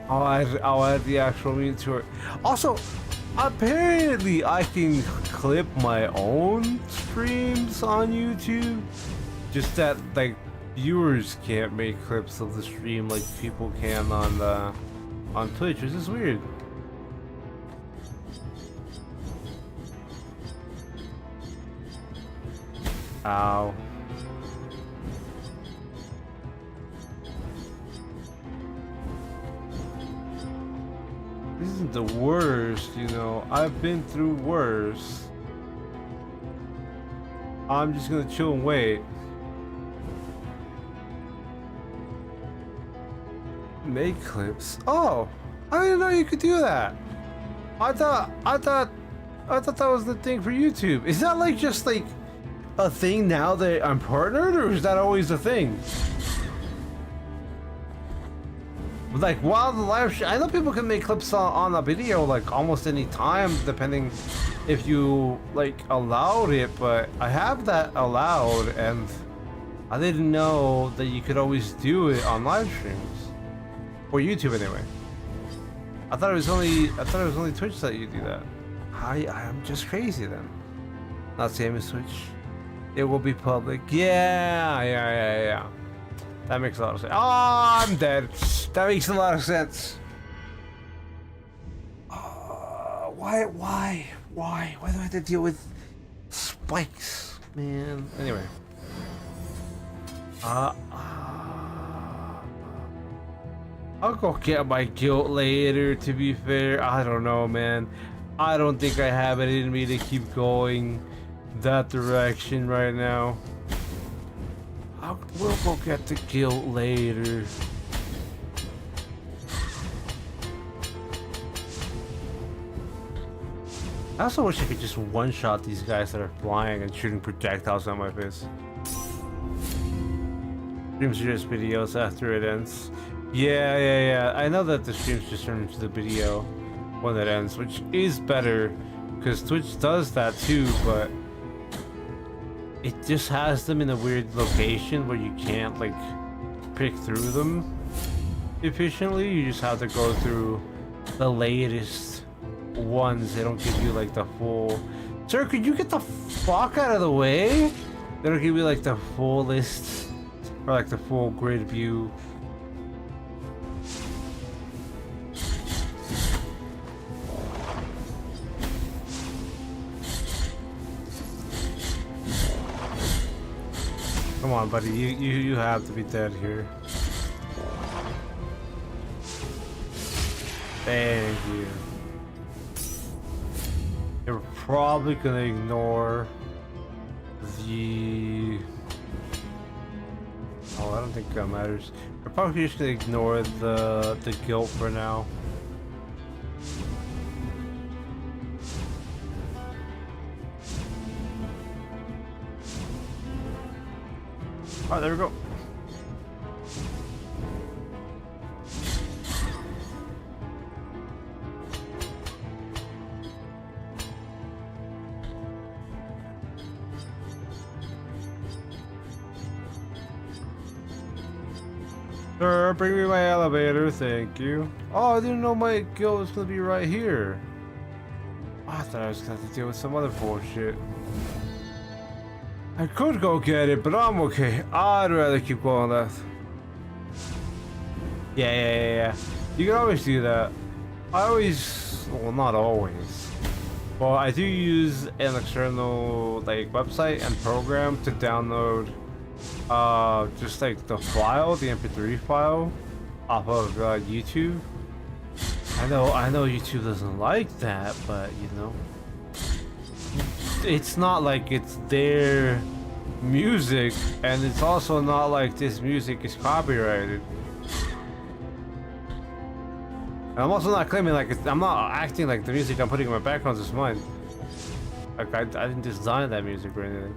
I'll add the actual mean to it. Also, apparently I can clip my own streams on YouTube. Just that like viewers can't make clips of the stream like people can on Twitch, which is weird. Ow. This isn't the worst, you know. I've been through worse. I'm just gonna chill and wait. Make clips. Oh, I didn't know you could do that. I thought that was the thing for YouTube. Is that like just like a thing now that I'm partnered, or is that always a thing? like while the live stream, I know people can make clips on a video like almost any time, depending if you like allowed it. But I have that allowed, and I didn't know that you could always do it on live streams or YouTube anyway. I thought it was only Twitch that you do that. I'm just crazy then. Not same as Twitch. It will be public. Yeah. That makes a lot of sense. Oh, I'm dead. That makes a lot of sense. Why do I have to deal with spikes, man? Anyway. I'll go get my guilt later, to be fair. I don't know, man. I don't think I have it in me to keep going that direction right now. We'll go get the guilt later. I also wish I could just one-shot these guys that are flying and shooting projectiles at my face. Streams are just videos after it ends. Yeah. I know that the streams just turn into the video when it ends, which is better because Twitch does that too, but it just has them in a weird location where you can't like pick through them efficiently. You just have to go through the latest ones. They don't give you like the full. Sir, could you get the fuck out of the way? They don't give you like the full list or like the full grid view. Come on, buddy. You have to be dead here. Thank you. You're probably gonna ignore the. Oh, I don't think that matters. We're probably just gonna ignore the guilt for now. Oh, there we go. Sir, bring me my elevator, thank you. Oh, I didn't know my guild was gonna be right here. Oh, I thought I was gonna have to deal with some other bullshit. I could go get it, but I'm okay. I'd rather keep going left. Yeah. You can always do that. I always, well, not always. Well, I do use an external like website and program to download just like the file, the MP3 file off of YouTube. I know YouTube doesn't like that, but you know, it's not like it's their music, and it's also not like this music is copyrighted. And I'm also not claiming like I'm not acting like the music I'm putting in my background is mine. Like I didn't design that music or anything.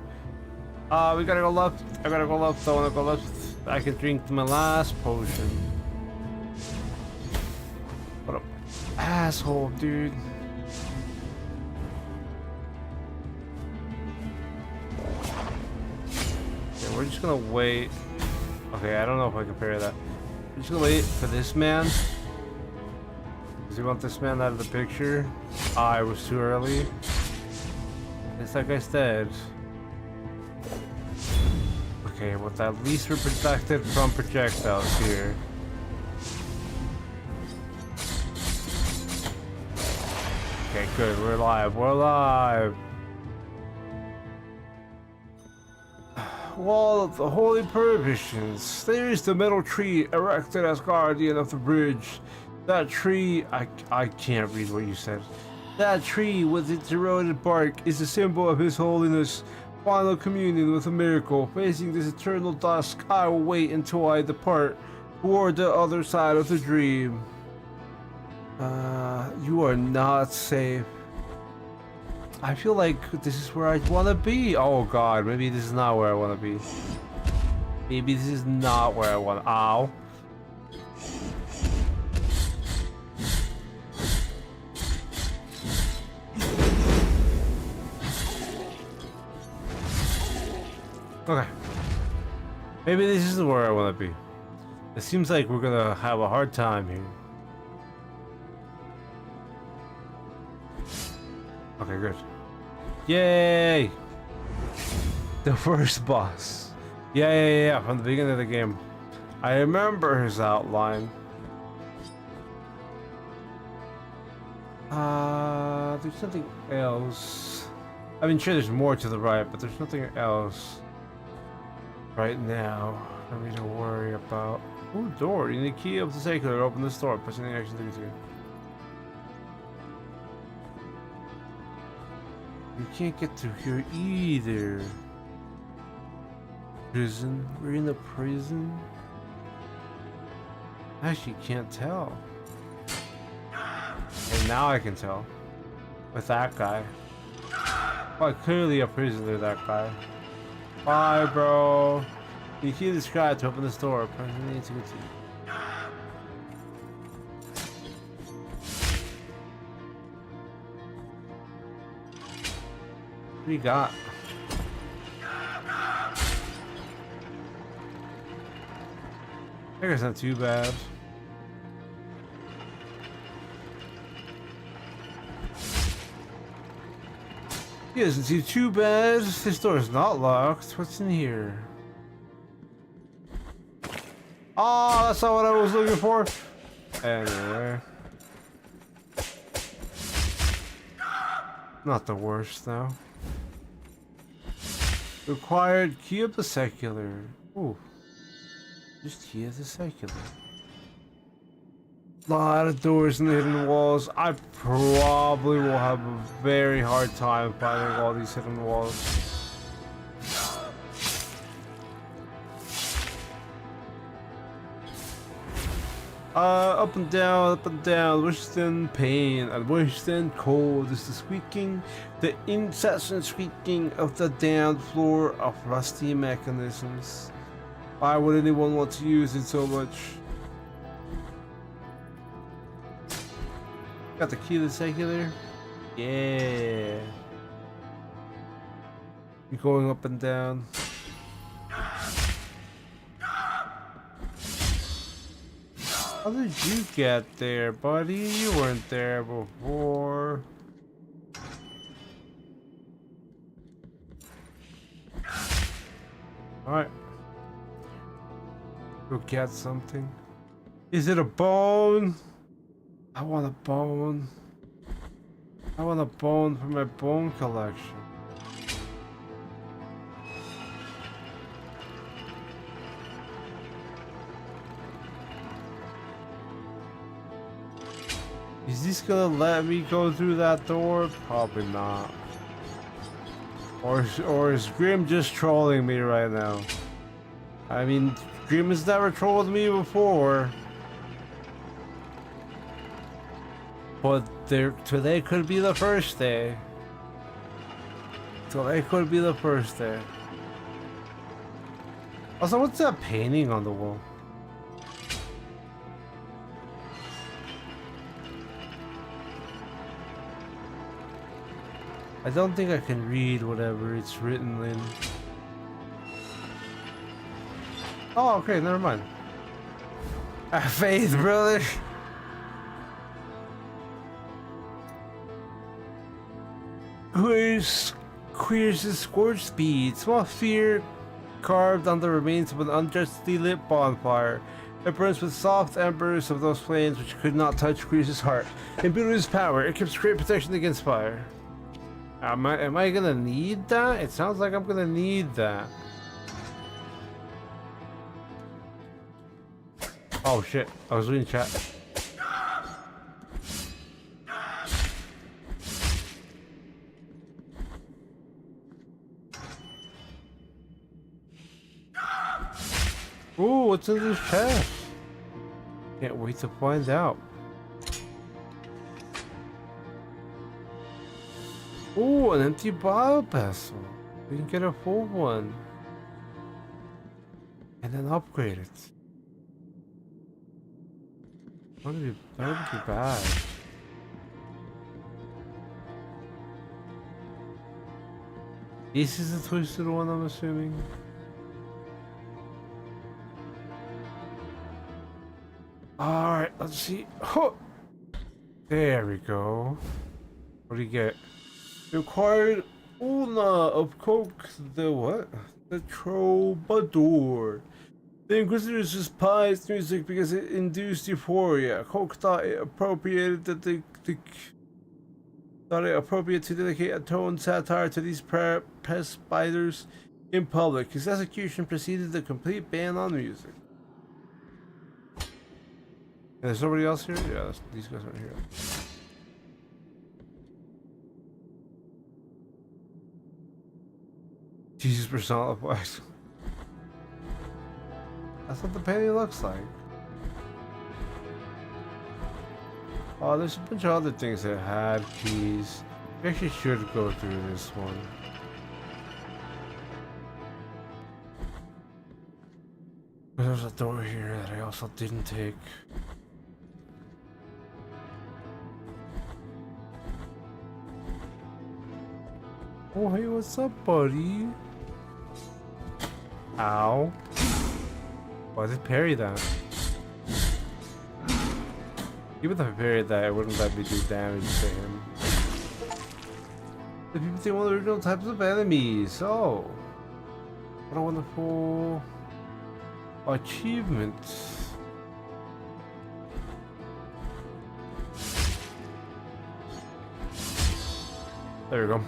We gotta go left. I gotta go left. I wanna go left. I can drink my last potion. What an asshole, dude. Okay, we're just gonna wait. Okay, I don't know if I can parry that. We're just gonna wait for this man. Does he want this man out of the picture? I was too early. It's like I said. Okay, well at least we're protected from projectiles here. Okay, good. We're alive. We're alive. Wall of the Holy Prohibitions. There is the metal tree erected as guardian of the bridge. That tree, I can't read what you said. That tree with its eroded bark is a symbol of His Holiness' final communion with a miracle. Facing this eternal dusk, I will wait until I depart toward the other side of the dream. You are not safe. I feel like this is where I want to be. Oh god, maybe this is not where I want to be. Maybe this is not where I want. Ow. Okay. Maybe this is where I want to be. It seems like we're gonna have a hard time here. Okay, good. Yay! The first boss. Yeah, from the beginning of the game. I remember his outline. There's nothing else. I mean, sure, there's more to the right, but there's nothing else right now for me to worry about. Ooh, door. You need a key of the secular to open this door. Pressing the action to continue. You can't get through here either. Prison? We're in a prison? I actually can't tell. And now I can tell. With that guy. Well, clearly a prisoner, that guy. Bye, bro. You key this guy to open this door. Pressing the to continue. What do you got? I guess not too bad. He doesn't seem too bad. This door is not locked. What's in here? Oh, that's not what I was looking for. Anyway. Not the worst, though. Required key of the secular. Ooh. Just key of the secular. Lot of doors and hidden walls. I probably will have a very hard time finding all these hidden walls. Up and down, wished and pain, and wished and cold is the squeaking, the incessant squeaking of the damned floor of rusty mechanisms. Why would anyone want to use it so much? Got the key to the secular? Yeah. You're going up and down. How did you get there, buddy? You weren't there before. Alright. Go get something. Is it a bone? I want a bone. I want a bone for my bone collection. Is this gonna let me go through that door? Probably not. Or is Grim just trolling me right now? I mean, Grim has never trolled me before. But today could be the first day. Today could be the first day. Also, what's that painting on the wall? I don't think I can read whatever it's written in. Oh, okay, never mind. Have faith, brother. Queers the scorched speed. Small sphere carved on the remains of an unjustly lit bonfire. It burns with soft embers of those flames which could not touch Queers' heart. Imbued with his power, it gives great protection against fire. Am I gonna need that? It sounds like I'm gonna need that. Oh shit, I was reading chat. Ooh, what's in this chest? Can't wait to find out. Ooh, an empty bottle vessel. We can get a full one. And then upgrade it. That would be bad. This is the twisted one, I'm assuming. Alright, let's see. Huh. There we go. What do you get? You acquired Una of Coke the what? The Troubadour. The Inquisitors despised music because it induced euphoria. Coke thought it appropriate to dedicate a tone satire to these pest spiders in public. His execution preceded the complete ban on music. And there's nobody else here? Yeah, these guys aren't here. Jesus personified. That's what the penny looks like. Oh, there's a bunch of other things that had keys. We actually should go through this one. There's a door here that I also didn't take. Oh, hey, what's up, buddy? Ow. Why did I parry that? Even if I parried that, it wouldn't let me do damage to him. The people say one of the original types of enemies. Oh. What a wonderful achievement. There we go.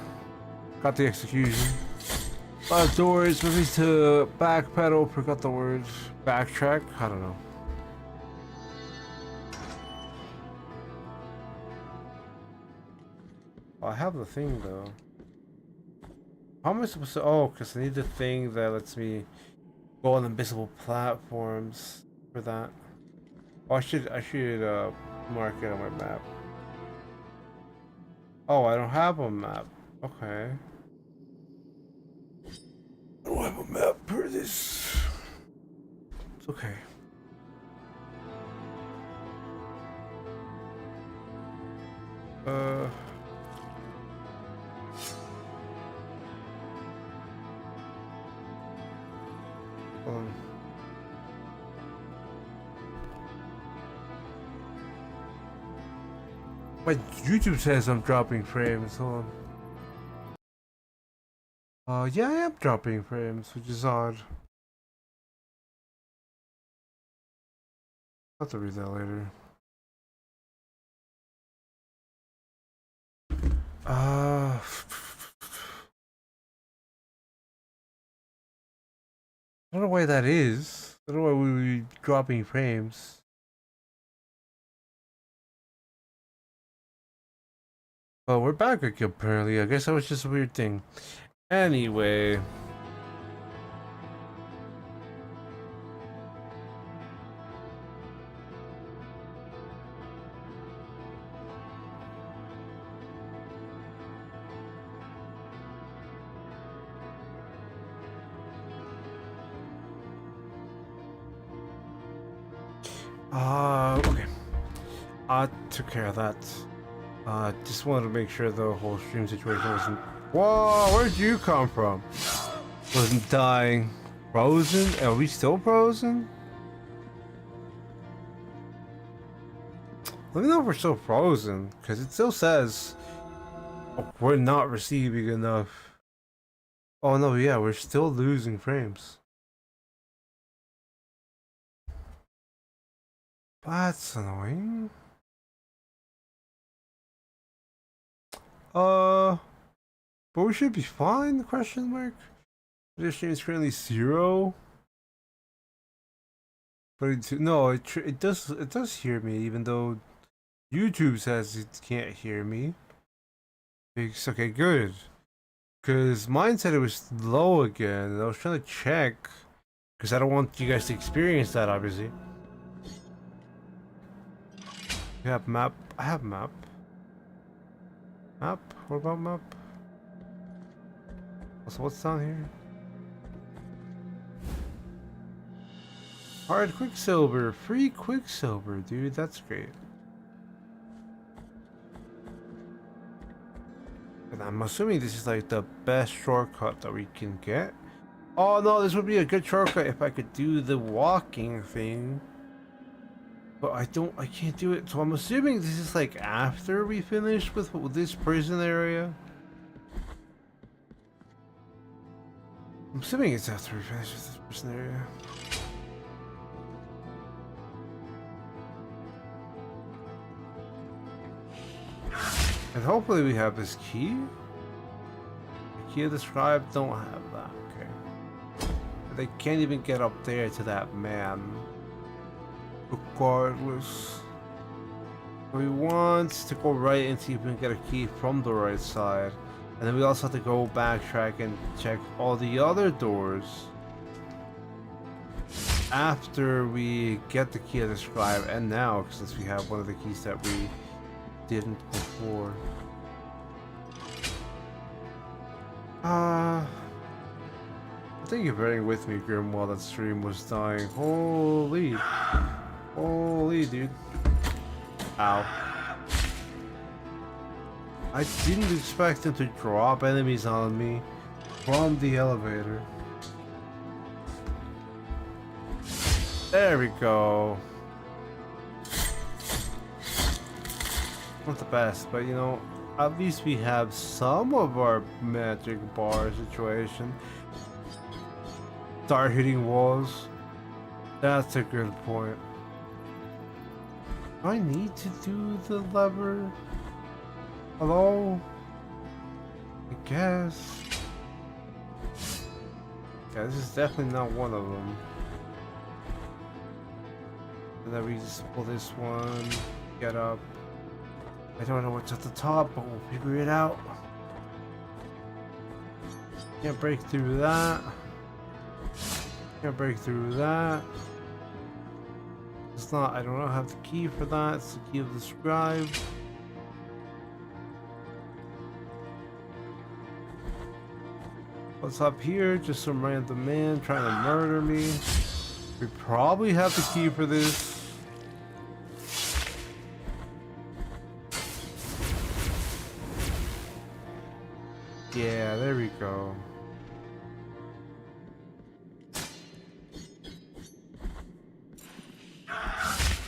Got the execution. Doors, moving to backpedal, forgot the word. Backtrack? I don't know. Oh, I have the thing though. How am I supposed to? Oh, because I need the thing that lets me go on invisible platforms for that. Oh, I should mark it on my map. Oh, I don't have a map. Okay. I don't have a map for this. It's okay. Hold on. My YouTube says I'm dropping frames. Hold on. Yeah, I am dropping frames, which is odd. I'll have to read that later. I don't know why that is. I don't know why we would be dropping frames. Well, we're back again, apparently. I guess that was just a weird thing. Anyway. Okay. I took care of that. Just wanted to make sure the whole stream situation wasn't... Whoa, where'd you come from? Wasn't dying. Frozen? Are we still frozen? Let me know if we're still frozen, because it still says we're not receiving enough. Oh no, yeah, we're still losing frames. That's annoying. But we should be fine, question mark? This stream is currently 0. But no, it does hear me, even though YouTube says it can't hear me. It's okay, good. Cause mine said it was low again, and I was trying to check, cause I don't want you guys to experience that, obviously. You have map. I have map. Map? What about map? Also, what's down here? Hard Quicksilver. Free Quicksilver, dude. That's great. And I'm assuming this is like the best shortcut that we can get. Oh no, this would be a good shortcut if I could do the walking thing. But I can't do it. So I'm assuming this is like after we finish with this prison area. I'm assuming it's after we finish with this prison area. And hopefully we have this key. The key of the scribe don't have that. Okay. But they can't even get up there to that man. Regardless. We want to go right and see if we can get a key from the right side. And then we also have to go backtrack and check all the other doors after we get the key of the scribe, and now since we have one of the keys that we didn't before. Thank you for bearing with me, Grim, while that stream was dying. Holy dude. Ow. I didn't expect him to drop enemies on me from the elevator. There we go. Not the best, but you know, at least we have some of our magic bar situation. Start hitting walls. That's a good point. Do I need to do the lever? Hello? I guess. Yeah, this is definitely not one of them. And then we just pull this one, get up. I don't know what's at the top, but we'll figure it out. Can't break through that. Can't break through that. It's not, I don't have the key for that. It's the key of the scribe. What's up here? Just some random man trying to murder me. We probably have the key for this. Yeah, there we go.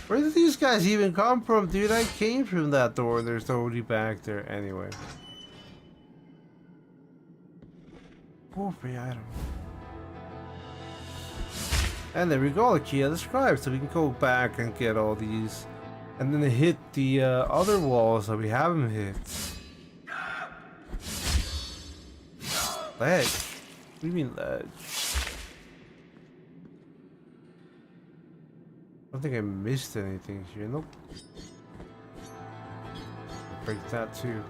Where did these guys even come from, dude? I came from that door and there's nobody back there anyway. Oh, free item. And there we go, the key of the scribe, so we can go back and get all these. And then hit the other walls that we haven't hit. Ledge? What do you mean ledge? I don't think I missed anything here. Nope. Break that too.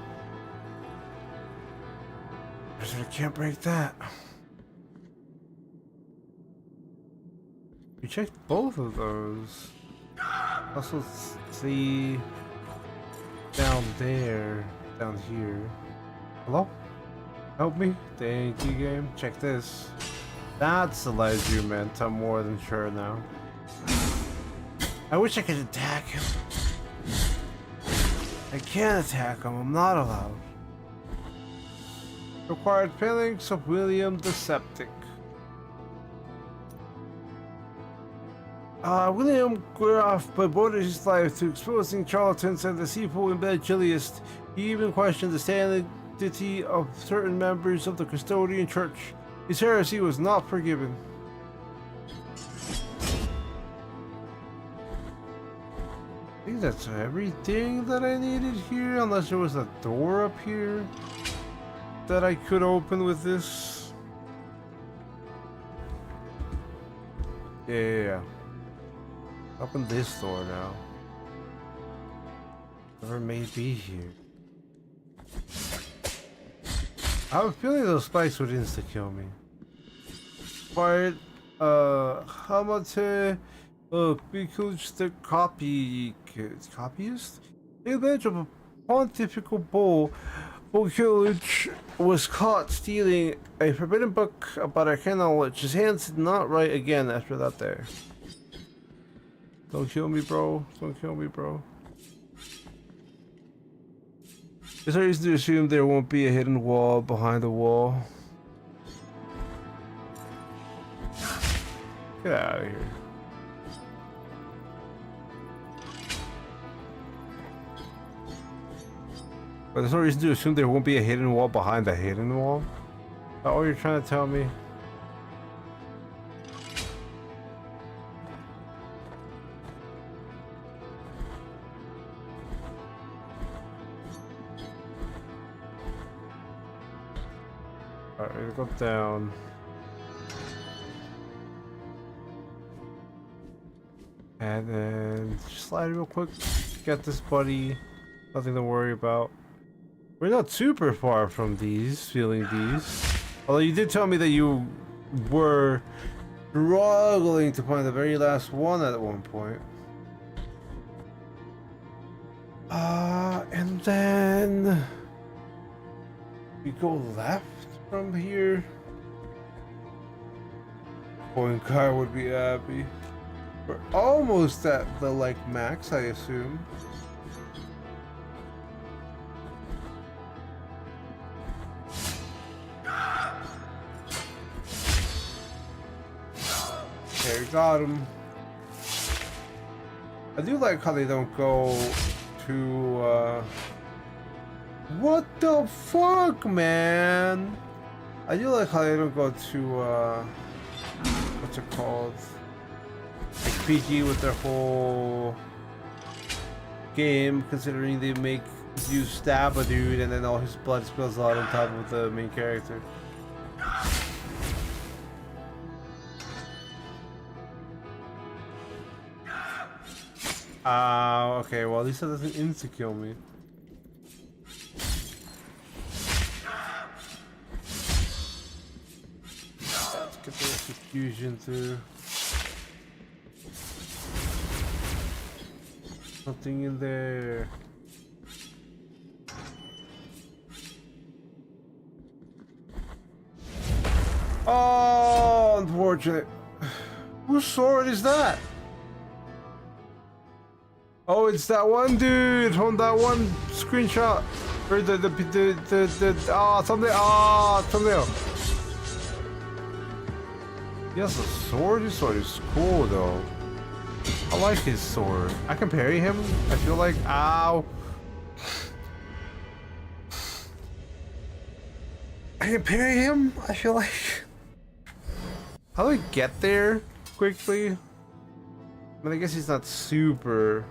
I can't break that. We checked both of those. Also see down there, down here. Hello? Help me? Thank you, game. Check this. That's the ledge you meant. I'm more than sure now. I wish I could attack him. I can't attack him. I'm not allowed. Required feelings of William the Septic. William Graff devoted his life to exposing charlatans and deceitful evangelists. He even questioned the sanctity of certain members of the custodian church. His heresy was not forgiven. I think that's everything that I needed here, unless there was a door up here that I could open with this. Yeah. Open this door now. Whatever may be here. I have a feeling those spikes would insta-kill me. Quiet, Hamate, Bikuch the copyist? The image of a pontifical bull, Bikuch was caught stealing a forbidden book about arcane knowledge. His hands did not write again after that day. Don't kill me, bro. Don't kill me, bro. Is there reason to assume there won't be a hidden wall behind the wall? Get out of here. But there's no reason to assume there won't be a hidden wall behind the hidden wall. Is that what you're trying to tell me? Alright, we're gonna go down. And then slide real quick. Get this buddy. Nothing to worry about. We're not super far from these, feeling these. Although you did tell me that you were struggling to find the very last one at one point. And then we go left from here. Boinkai would be happy. We're almost at the like max, I assume. Okay, we got him. I do like how they don't go to what the fuck, man? I do like how they don't go to what's it called? Like PG with their whole game, considering they make you stab a dude and then all his blood spills out on top of the main character. Okay, well at least that doesn't insta-kill me. Let's get the execution through. Something in there. Oh, unfortunate. Whose sword is that? Oh, it's that one dude from that one screenshot. Or the thumbnail. He has a sword. His sword is cool though. I like his sword. I can parry him. I feel like, ow. I can parry him. I feel like. How do I get there quickly? I mean, I guess he's not super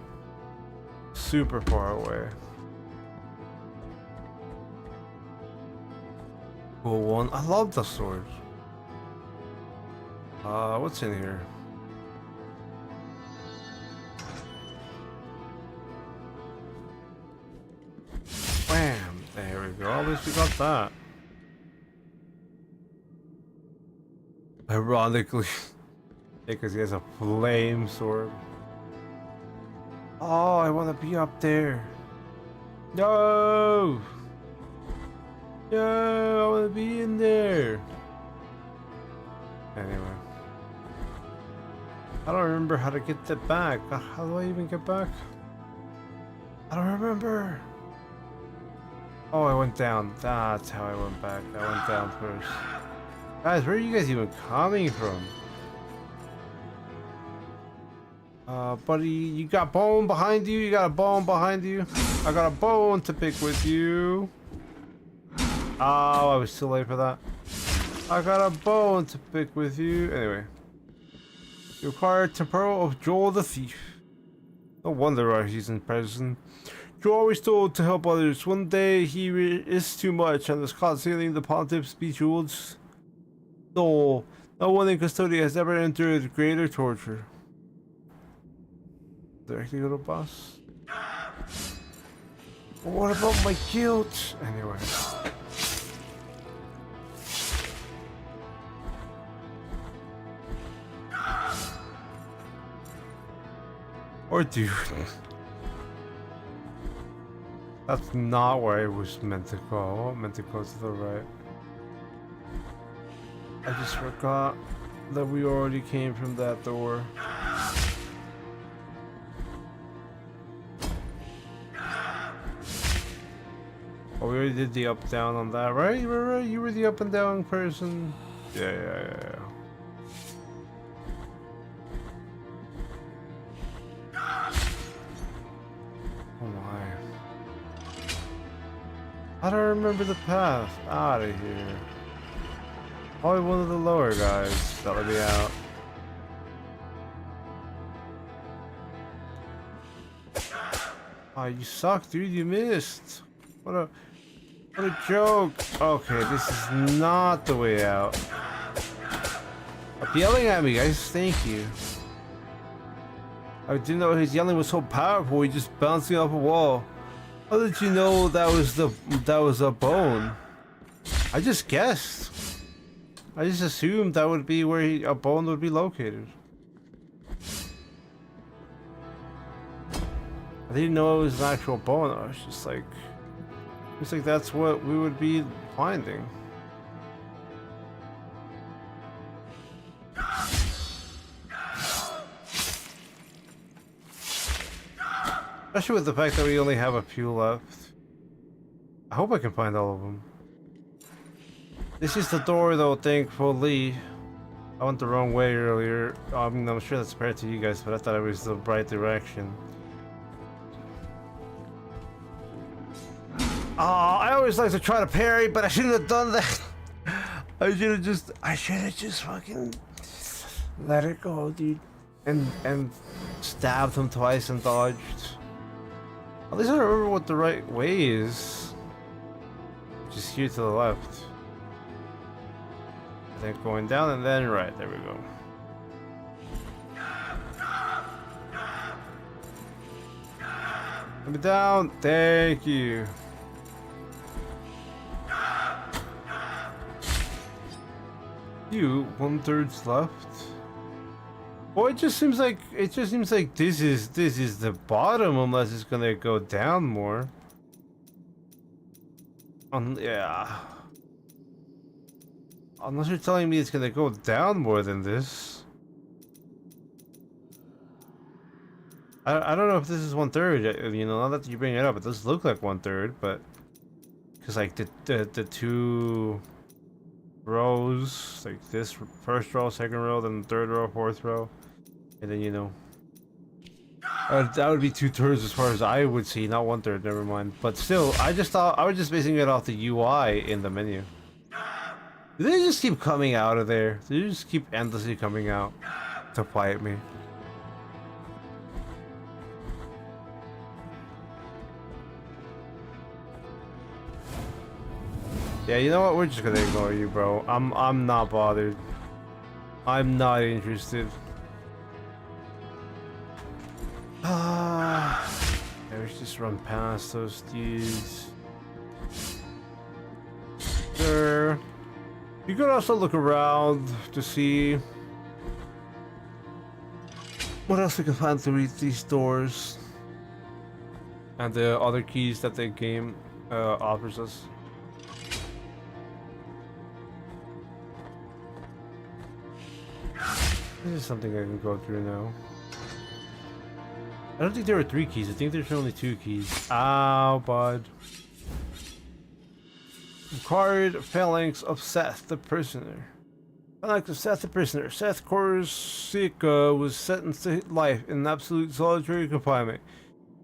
far away. Cool one. I love the sword. What's in here? Bam! There we go. At least we got that. Ironically, because he has a flame sword. Oh, I want to be up there. No! No, I want to be in there. Anyway. I don't remember how to get that back. How do I even get back? I don't remember. Oh, I went down. That's how I went back. I went down first. Guys, where are you guys even coming from? Buddy, you got bone behind you? You got a bone behind you? I got a bone to pick with you. Oh, I was too late for that. I got a bone to pick with you. Anyway. You acquire temporal of Joel the Thief. No wonder he's in prison. Joel always told to help others. One day he is too much and is caught stealing the pontiff's bejeweled soul. No one in Custodia has ever endured greater torture. Directly go to boss. What about my guilt? Anyway. Or dude. That's not where I was meant to go. I meant to go to the right. I just forgot that we already came from that door. Oh, we already did the up down on that, right? Right? You were the up and down person. Yeah. Oh my. How do I remember the path? Out of here. Probably one of the lower guys that let me out. Oh, you suck, dude. You missed. What a joke. Okay, this is not the way out. Stop yelling at me, guys. Thank you. I didn't know his yelling was so powerful. He just bouncing off a wall. How did you know that was a bone? I just guessed. I just assumed that would be where a bone would be located. I didn't know it was an actual bone. I was just like, it's like that's what we would be finding. Especially with the fact that we only have a few left. I hope I can find all of them. This is the door though, thankfully. I went the wrong way earlier. I mean, I'm sure that's apparent to you guys, but I thought it was the right direction. I always like to try to parry, but I shouldn't have done that. I should have just fucking let it go, dude. And stabbed him twice and dodged. At least I remember what the right way is. Just here to the left. I think going down and then right. There we go. Let me down. Thank you. You 1/3 left. Well, it just seems like this is the bottom, unless it's gonna go down more. Yeah. Unless you're telling me it's gonna go down more than this. I don't know if this is 1/3. You know, now that you bring it up, it does look like 1/3, but because like the two rows, like this first row, second row, then the third row, fourth row, and then you know that would be 2/3 as far as I would see, not 1/3. Never mind. But still, I just thought I was just basing it off the UI in the menu. Do they just keep coming out of there? Do they just keep endlessly coming out to fight me? Yeah, you know what? We're just gonna ignore you, bro. I'm not bothered. I'm not interested. Yeah, let's just run past those dudes. Sure. You could also look around to see what else we can find through these doors and the other keys that the game offers us. This is something I can go through now. I don't think there were 3 keys. I think there's only 2 keys. Ow, bud. Required phalanx of Seth, the prisoner. Phalanx of Seth, the prisoner. Seth Corsica was sentenced to life in absolute solitary confinement.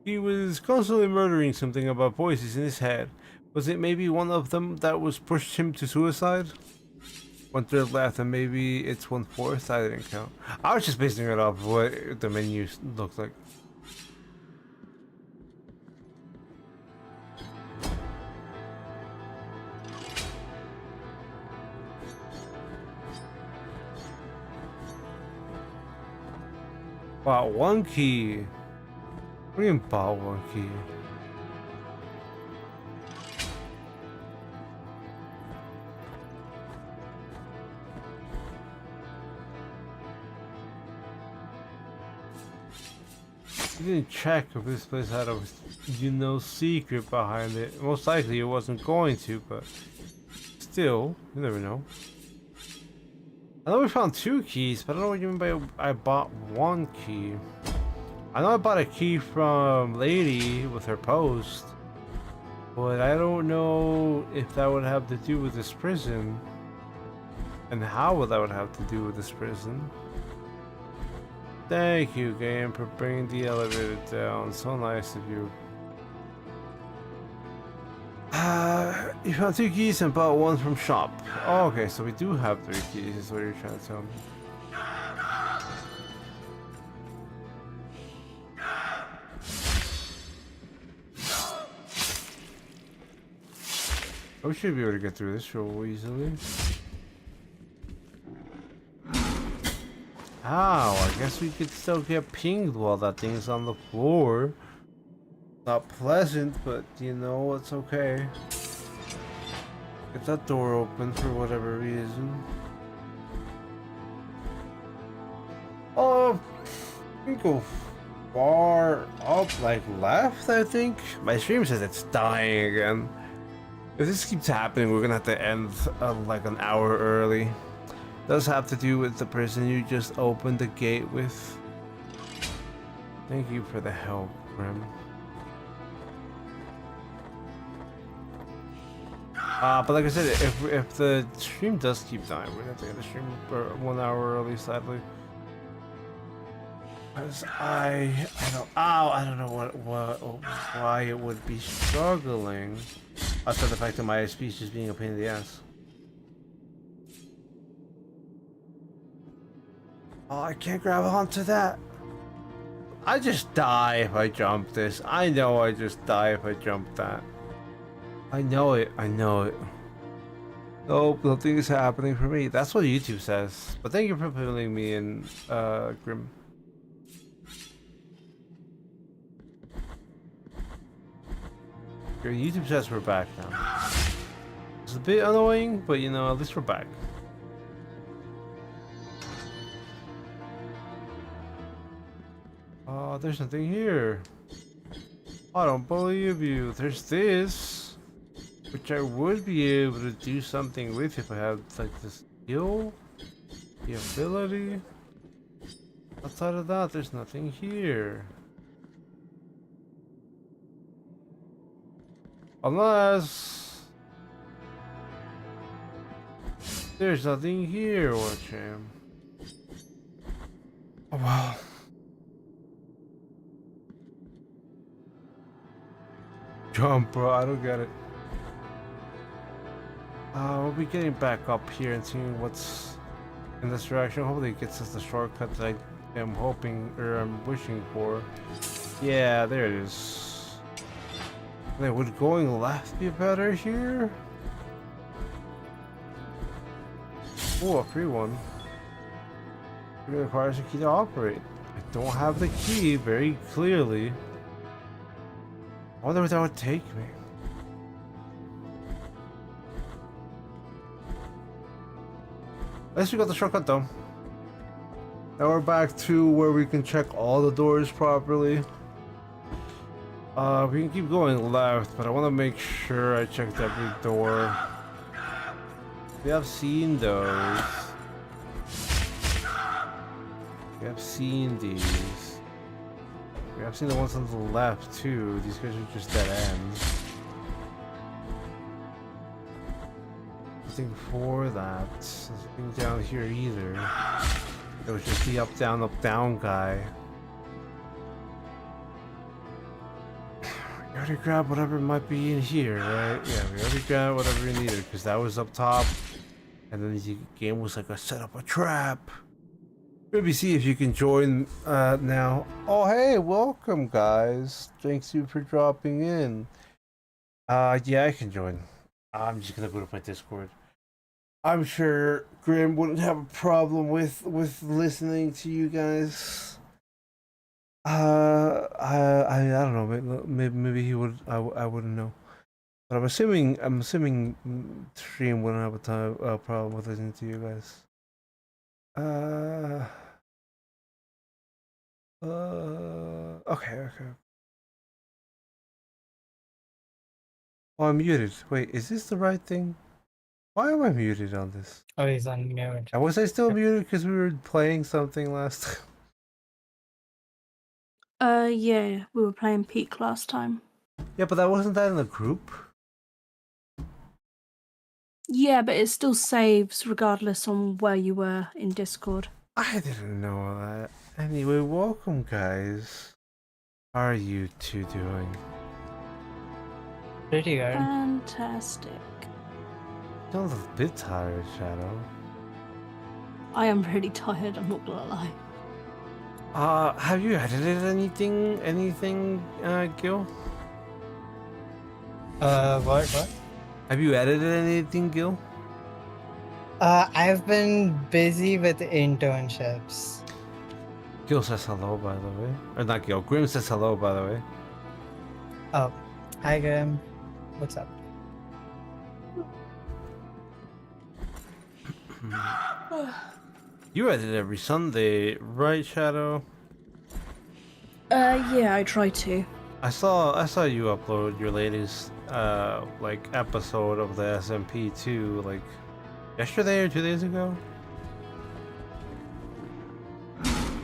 He was constantly murdering something about voices in his head. Was it maybe one of them that was pushed him to suicide? 1/3 left, and maybe it's 1/4. I didn't count. I was just basing it off of what the menu looked like. Bought 1 key. What do you mean bought 1 key? You didn't check if this place had a, you know, secret behind it. Most likely it wasn't going to, but still, you never know. I know we found 2 keys, but I don't know what you mean by I bought 1 key. I know I bought a key from Lady with her post, but I don't know if that would have to do with this prison. And how would that would have to do with this prison? Thank you, game, for bringing the elevator down. So nice of you. You found 2 keys and bought 1 from shop. Oh, okay, so we do have 3 keys, is what you're trying to tell me. We should be able to get through this real easily. Ow, I guess we could still get pinged while that thing's on the floor. Not pleasant, but you know, it's okay. Get that door open for whatever reason. Oh, we go far up, like left, I think. My stream says it's dying again. If this keeps happening, we're gonna have to end like an hour early. Does have to do with the person you just opened the gate with. Thank you for the help, Grim. But like I said, if the stream does keep dying, we're gonna have to get the stream 1 hour early, sadly. Cause I don't know why it would be struggling. Outside the fact that my ISP is just being a pain in the ass. Oh, I can't grab onto that. I just die if I jump this. I know I just die if I jump that. I know it. I know it. Nope, nothing is happening for me. That's what YouTube says. But thank you for filling me in, Grim. Your YouTube says we're back now. It's a bit annoying, but you know, at least we're back. Oh, there's nothing here. I don't believe you. There's this, which I would be able to do something with if I had like the skill, the ability. Outside of that, there's nothing here. Unless there's nothing here, Warcham. Oh wow. Jump, bro, I don't get it. We'll be getting back up here and seeing what's in this direction. Hopefully it gets us the shortcut that I am hoping, or I'm wishing for. Yeah, there it is. Wait, would going left be better here? Oh, a free one. It requires a key to operate. I don't have the key very clearly. I wonder where that would take me. At least we got the shortcut though. Now we're back to where we can check all the doors properly. We can keep going left, but I want to make sure I checked every door. We have seen those. We have seen these. We have seen the ones on the left too. These guys are just dead ends. Nothing for that. Nothing down here either. It was just the up, down guy. We already grabbed whatever might be in here, right? Yeah, we already grabbed whatever we needed because that was up top. And then the game was like, I set up a trap. Maybe see if you can join now. Oh, hey, welcome, guys. Thanks you for dropping in. Yeah, I can join. I'm just gonna go to my Discord. I'm sure Grim wouldn't have a problem with listening to you guys. I don't know. Maybe he would. I wouldn't know. But I'm assuming Stream wouldn't have a problem with listening to you guys. Okay. Oh, I'm muted. Wait, is this the right thing? Why am I muted on this? Oh, he's on mute. And was I still muted because we were playing something last time? Yeah, we were playing Peak last time. Yeah, but that wasn't that in the group? Yeah, but it still saves regardless on where you were in Discord. I didn't know that. Anyway, welcome, guys. How are you two doing? Pretty good. Fantastic. Sounds a bit tired, Shadow. I am really tired, I'm not gonna lie. Have you edited anything, Gil? What? Have you edited anything, Gil? I've been busy with internships. Gil says hello, by the way. Or not Gil, Grim says hello, by the way. Oh, hi Graham. What's up? You edit every Sunday, right, Shadow? Yeah, I try to. I saw you upload your latest like episode of the SMP too, like yesterday or 2 days ago.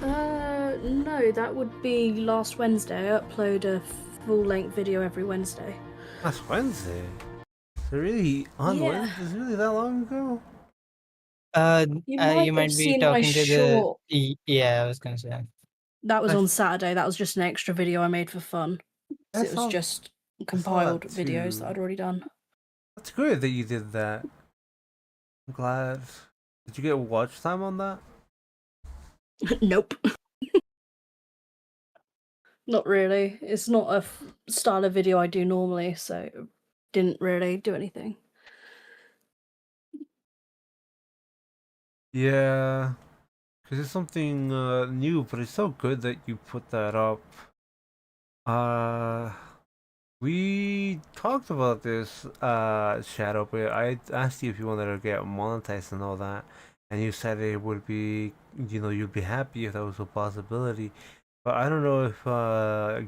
No, that would be last Wednesday. I upload a full-length video every Wednesday. Last Wednesday. So really on Yeah. Wednesday? Is it really that long ago? You You might might have be seen my talking to short. yeah, I was gonna say. That was I- on Saturday. That was just an extra video I made for fun. I It was saw- just that compiled videos that too. I'd already done. That's good that you did that. I'm glad. Did you get watch time on that? Nope. Not really. It's not a style of video I do normally, so didn't really do anything. Yeah, because it's something new, but it's so good that you put that up. Uh, we talked about this, Shadow, but I asked you if you wanted to get monetized and all that, and you said it would be, you'd be happy if that was a possibility. But I don't know if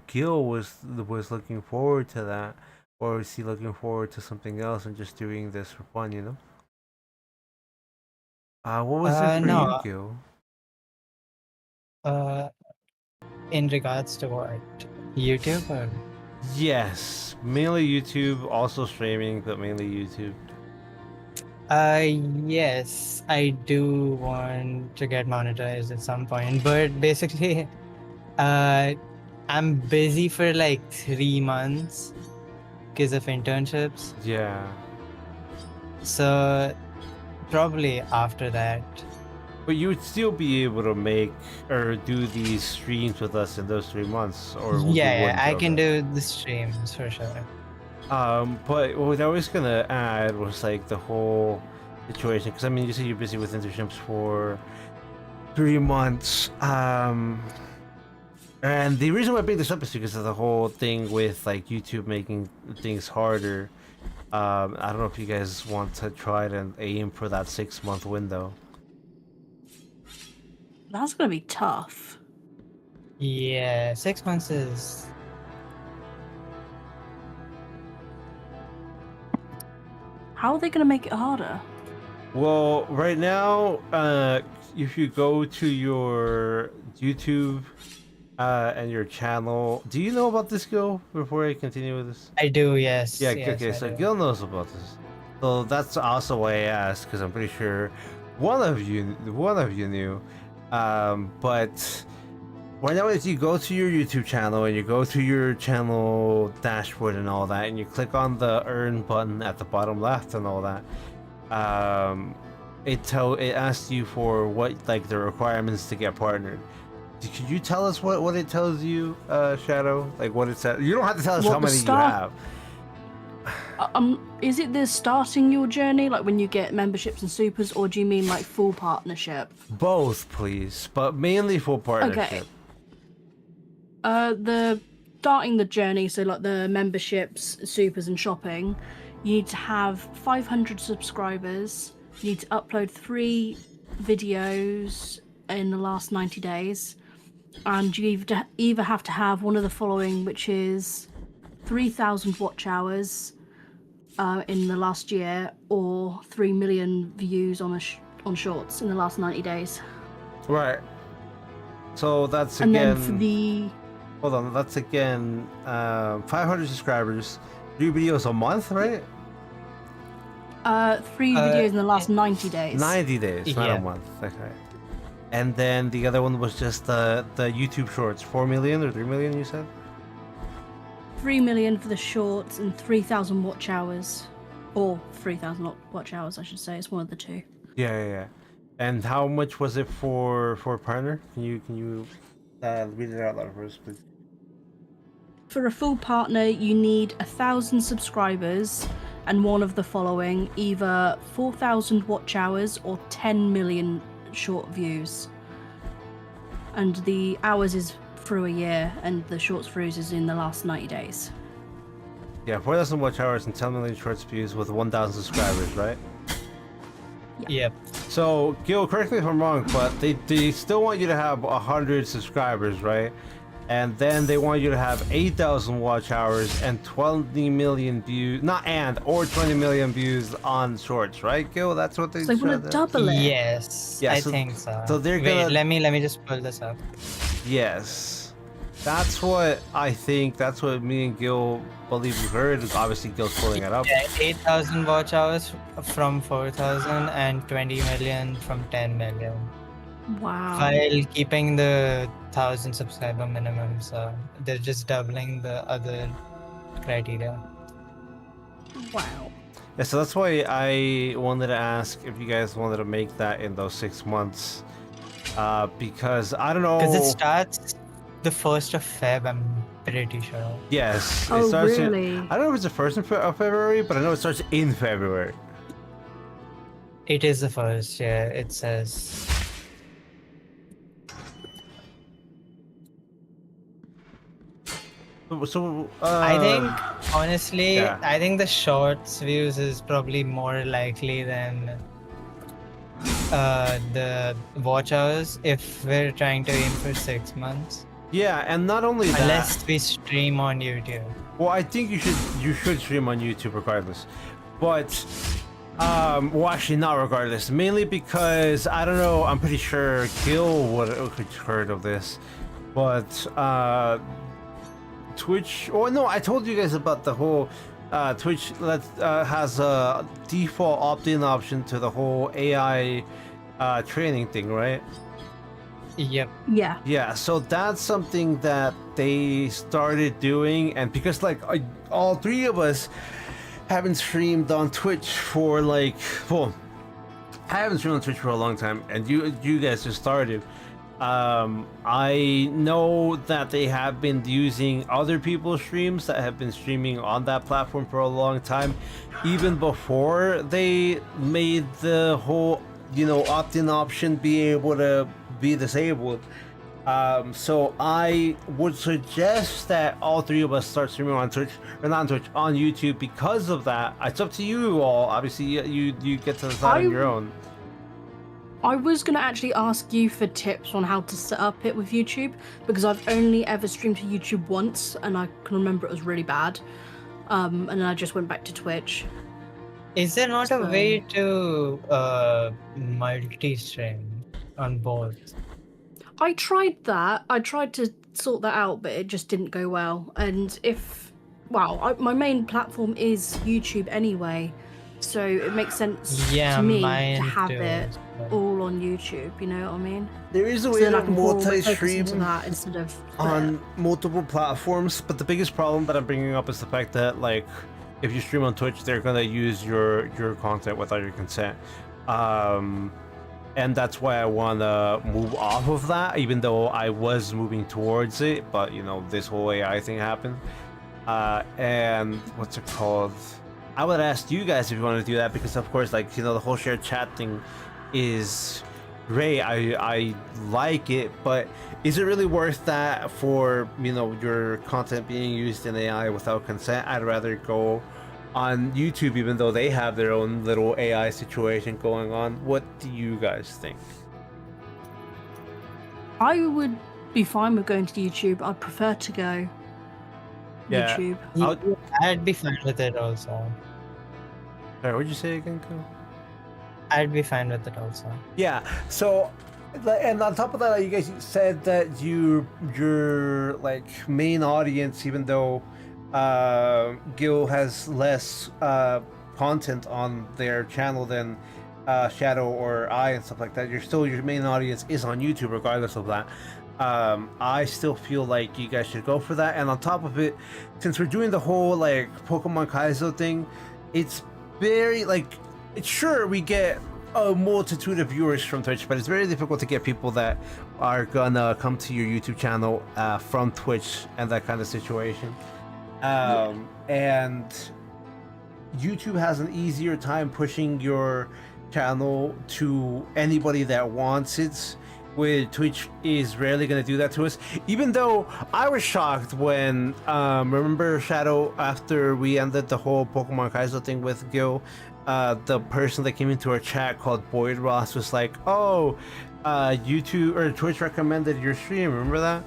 Gil was looking forward to that, or is he looking forward to something else and just doing this for fun, you know? What was it for you, No. Gil? In regards to what? YouTube or? Yes, mainly YouTube, also streaming, but mainly YouTube. Yes, I do want to get monetized at some point, but basically, I'm busy for like 3 months because of internships. Yeah. So probably after that. But you would still be able to make or do these streams with us in those 3 months, or you Yeah, wouldn't, I can okay. do the streams for sure. But what I was gonna add was like the whole situation, because I mean, you say you're busy with internships for 3 months. And the reason why I bring this up is because of the whole thing with like YouTube making things harder. I don't know if you guys want to try to aim for that 6-month window. That's gonna be tough. Yeah, 6 months is. How are they gonna make it harder? Well, right now, if you go to your YouTube and your channel, do you know about this, Gil? Before I continue with this, I do, yes. yeah, yes, okay. I So do. Gil knows about this, so that's also why I asked, because I'm pretty sure one of you knew. But right now, if you go to your YouTube channel and you go to your channel dashboard and all that, and you click on the earn button at the bottom left and all that, it asks you for what like the requirements to get partnered. Could you tell us what it tells you, Shadow? Like what it says? You don't have to tell us What, how the many start- you have. Is it the starting your journey, like when you get memberships and supers, or do you mean like full partnership? Both, please, but mainly full partnership. The starting the journey, so like the memberships, supers, and shopping, you need to have 500 subscribers. You need to upload 3 videos in the last 90 days, and you either have to have one of the following, which is 3,000 watch hours in the last year, or 3 million views on on shorts in the last 90 days. Right. So that's And again. then for the Hold on, that's again 500 subscribers, 3 videos a month, right? 3 videos in the last 90 days. 90 days, not Yeah. a month. Okay. And then the other one was just the YouTube Shorts, 4 million or 3 million, you said? 3 million for the shorts and 3,000 watch hours, or 3,000 watch hours, I should say. It's one of the two. Yeah. And how much was it for partner? Can you read it out loud for us, please? For a full partner, you need 1,000 subscribers and one of the following: either 4,000 watch hours or 10 million short views. And the hours is through a year, and the shorts views is in the last 90 days. Yeah, 4,000 watch hours and 10 million shorts views with 1,000 subscribers, right? Yep. So, Gil, correct me if I'm wrong, but they still want you to have 100 subscribers, right? And then they want you to have 8,000 watch hours and 20 million views, or 20 million views on shorts, right, Gil? That's what they So they want to double it. Yes, Yeah, I so- think so. so they're Wait, gonna- let me just pull this up. Yes. That's what I think. That's what me and Gil believe we heard. Obviously, Gil's pulling it up. Yeah, 8,000 watch hours from 4,000 and 20 million from 10 million. Wow. While keeping the 1,000 subscriber minimum, so they're just doubling the other criteria. Wow. Yeah, so that's why I wanted to ask if you guys wanted to make that in those 6 months. Because I don't know. Because it starts the 1st of Feb, I'm pretty sure. Yes. Oh, it starts really? I don't know if it's the 1st of February, but I know it starts in February. It is the 1st, yeah, it says. So, I think, honestly, yeah. I think the shorts views is probably more likely than the watch hours if we're trying to aim for 6 months. Yeah, and not only that. Unless we stream on YouTube. Well, I think you should stream on YouTube regardless, but well, actually not regardless. Mainly because I don't know. I'm pretty sure Gil would have heard of this, but Twitch. Oh no, I told you guys about the whole Twitch that has a default opt-in option to the whole AI training thing, right? Yep. Yeah. Yeah, so that's something that they started doing, and because like all three of us haven't streamed on Twitch for like, well, I haven't streamed on Twitch for a long time, and you guys just started. I know that they have been using other people's streams that have been streaming on that platform for a long time, even before they made the whole, opt-in option be able to be disabled. So I would suggest that all three of us start streaming on Twitch, or not on Twitch, on YouTube. Because of that, it's up to you all. Obviously, you get to decide on your own. I was going to actually ask you for tips on how to set up it with YouTube, because I've only ever streamed to YouTube once, and I can remember it was really bad. And then I just went back to Twitch. Is there not a So- way to multi-stream on both? I tried that. I tried to sort that out, but it just didn't go well. And my main platform is YouTube anyway, so it makes sense Yeah, to me mine to have too, it so- all on YouTube. You know what I mean? There is a So way then I to can focus multi-stream on that instead of on multiple platforms, but the biggest problem that I'm bringing up is the fact that, like, if you stream on Twitch, they're gonna use your content without your consent. And that's why I want to move off of that, even though I was moving towards it. But, this whole AI thing happened. And what's it called? I would ask you guys if you want to do that, because, of course, like, the whole shared chat thing is great. I like it, but is it really worth that for, your content being used in AI without consent? I'd rather go on YouTube, even though they have their own little AI situation going on. What do you guys think? I would be fine with going to YouTube. I'd prefer to go Yeah. YouTube. I'd be fine with it also. Sorry, what'd you say again, Ko? I'd be fine with it also. Yeah. So, and on top of that, you guys said that your like main audience, even though Gil has less content on their channel than Shadow or I and stuff like that, your main audience is on YouTube regardless of that. I still feel like you guys should go for that. And on top of it, since we're doing the whole like Pokemon Kaizo thing, it's very like, sure, we get a multitude of viewers from Twitch, but it's very difficult to get people that are gonna come to your YouTube channel from Twitch and that kind of situation. And YouTube has an easier time pushing your channel to anybody that wants it, where Twitch is rarely going to do that to us. Even though I was shocked when, remember Shadow, after we ended the whole Pokemon Kaizo thing with Gil, the person that came into our chat called Boyd Ross was like, oh, YouTube or Twitch recommended your stream, remember that?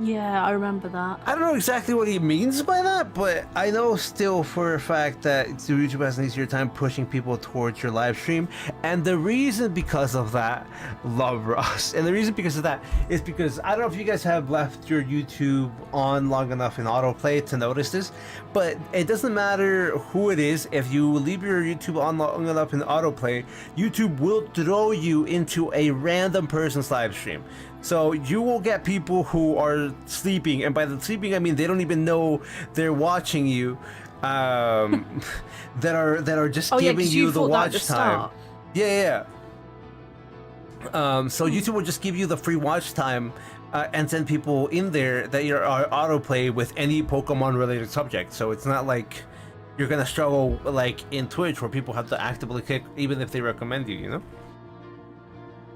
Yeah, I remember that. I don't know exactly what he means by that, but I know still for a fact that YouTube has an easier time pushing people towards your live stream. And the reason because of that, love Ross, and the reason because of that is because I don't know if you guys have left your YouTube on long enough in autoplay to notice this, but it doesn't matter who it is. If you leave your YouTube on long enough in autoplay, YouTube will throw you into a random person's live stream. So you will get people who are sleeping, and by the sleeping I mean they don't even know they're watching you, that are just giving you the watch time. Yeah. So YouTube will just give you the free watch time, and send people in there that are autoplay with any Pokemon related subject. So it's not like you're gonna struggle like in Twitch where people have to actively click even if they recommend you, you know?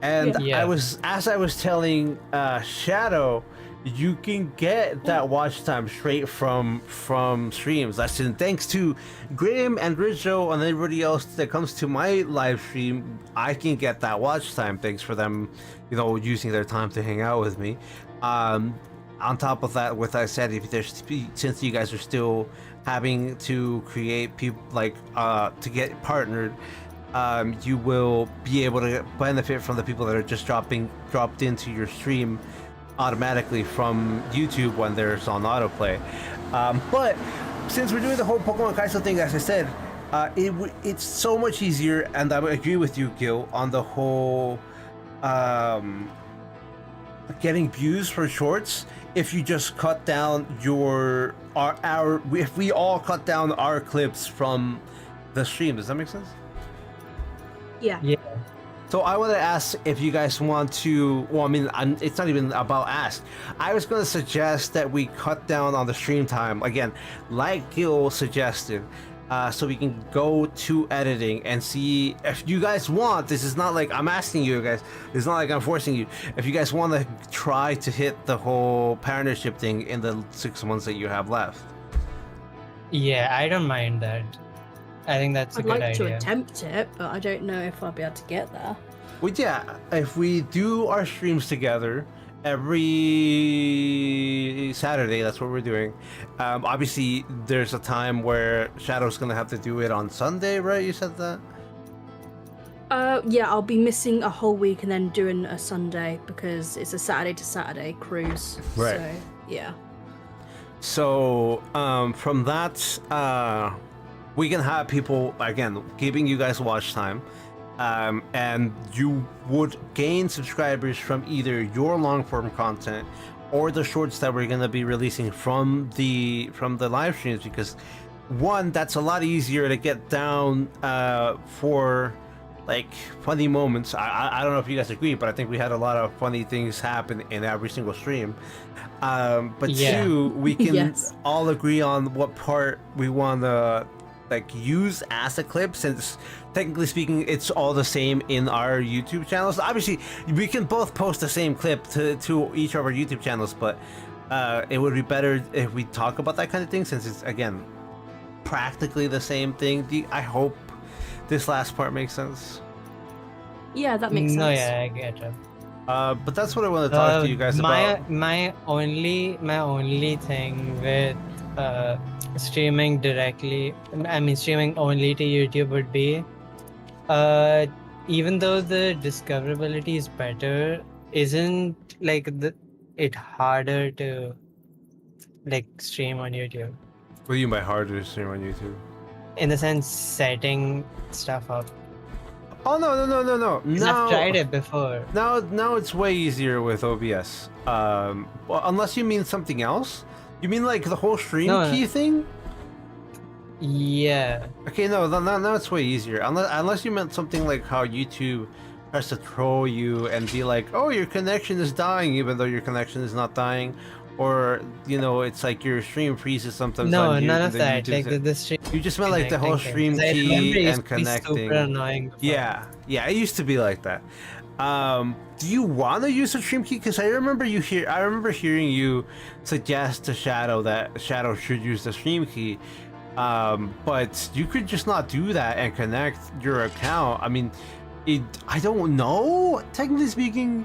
And Yeah. as I was telling Shadow, you can get that watch time straight from streams. That's thanks to Graham and Rizzo and everybody else that comes to my live stream. I can get that watch time thanks for them, you know, using their time to hang out with me. On top of that, with I said, if there's since you guys are still having to create people like to get partnered. You will be able to benefit from the people that are just dropped into your stream automatically from YouTube when there's on autoplay. But since we're doing the whole Pokemon Kaizo thing, as I said, it's so much easier, and I agree with you, Gil, on the whole getting views for shorts. If you just cut down if we all cut down our clips from the stream, does that make sense? Yeah. So I want to ask if you guys want to. Well, I mean, it's not even about ask. I was going to suggest that we cut down on the stream time again, like Gil suggested, so we can go to editing and see if you guys want. This is not like I'm asking you guys. It's not like I'm forcing you. If you guys want to try to hit the whole partnership thing in the 6 months that you have left. Yeah, I don't mind that. I think that's a I'd good like to idea. attempt it, but I don't know if I'll be able to get there. Well, yeah, if we do our streams together every Saturday, that's what we're doing. Obviously, there's a time where Shadow's gonna have to do it on Sunday, right? You said that? Yeah, I'll be missing a whole week and then doing a Sunday because it's a Saturday to Saturday cruise. Right. So, yeah. So, from that, we can have people, again, giving you guys watch time. And you would gain subscribers from either your long form content or the shorts that we're going to be releasing from the live streams, because one, that's a lot easier to get down for like funny moments. I don't know if you guys agree, but I think we had a lot of funny things happen in every single stream. But Yeah. two, we can Yes. all agree on what part we want to like use as a clip, since technically speaking it's all the same in our YouTube channels. Obviously we can both post the same clip to each of our YouTube channels, but it would be better if we talk about that kind of thing, since it's again practically the same thing. I hope this last part makes sense. Yeah, that makes sense. No, yeah, I get it. But that's what I want to talk to you guys about. My only thing with streaming directly, I mean streaming only to YouTube would be, even though the discoverability is better, isn't like it harder to like stream on YouTube? What do you mean by harder to stream on YouTube? In the sense setting stuff up. Oh no. 'Cause I've tried it before. Now it's way easier with OBS. Well, unless you mean something else. You mean like the whole stream No. key thing? Yeah. Okay, no, now it's way easier. Unless you meant something like how YouTube tries to troll you and be like, "Oh, your connection is dying," even though your connection is not dying, or you know, it's like your stream freezes sometimes. No, on none YouTube, of then that. YouTube Like said- the stream. You just meant like the whole connecting stream thing. 'Cause I remember key it and used to be connecting. super annoying. before. Yeah, it used to be like that. Do you want to use a stream key? Because I remember hearing you suggest to Shadow that Shadow should use the stream key. But you could just not do that and connect your account. I mean, I don't know. Technically speaking,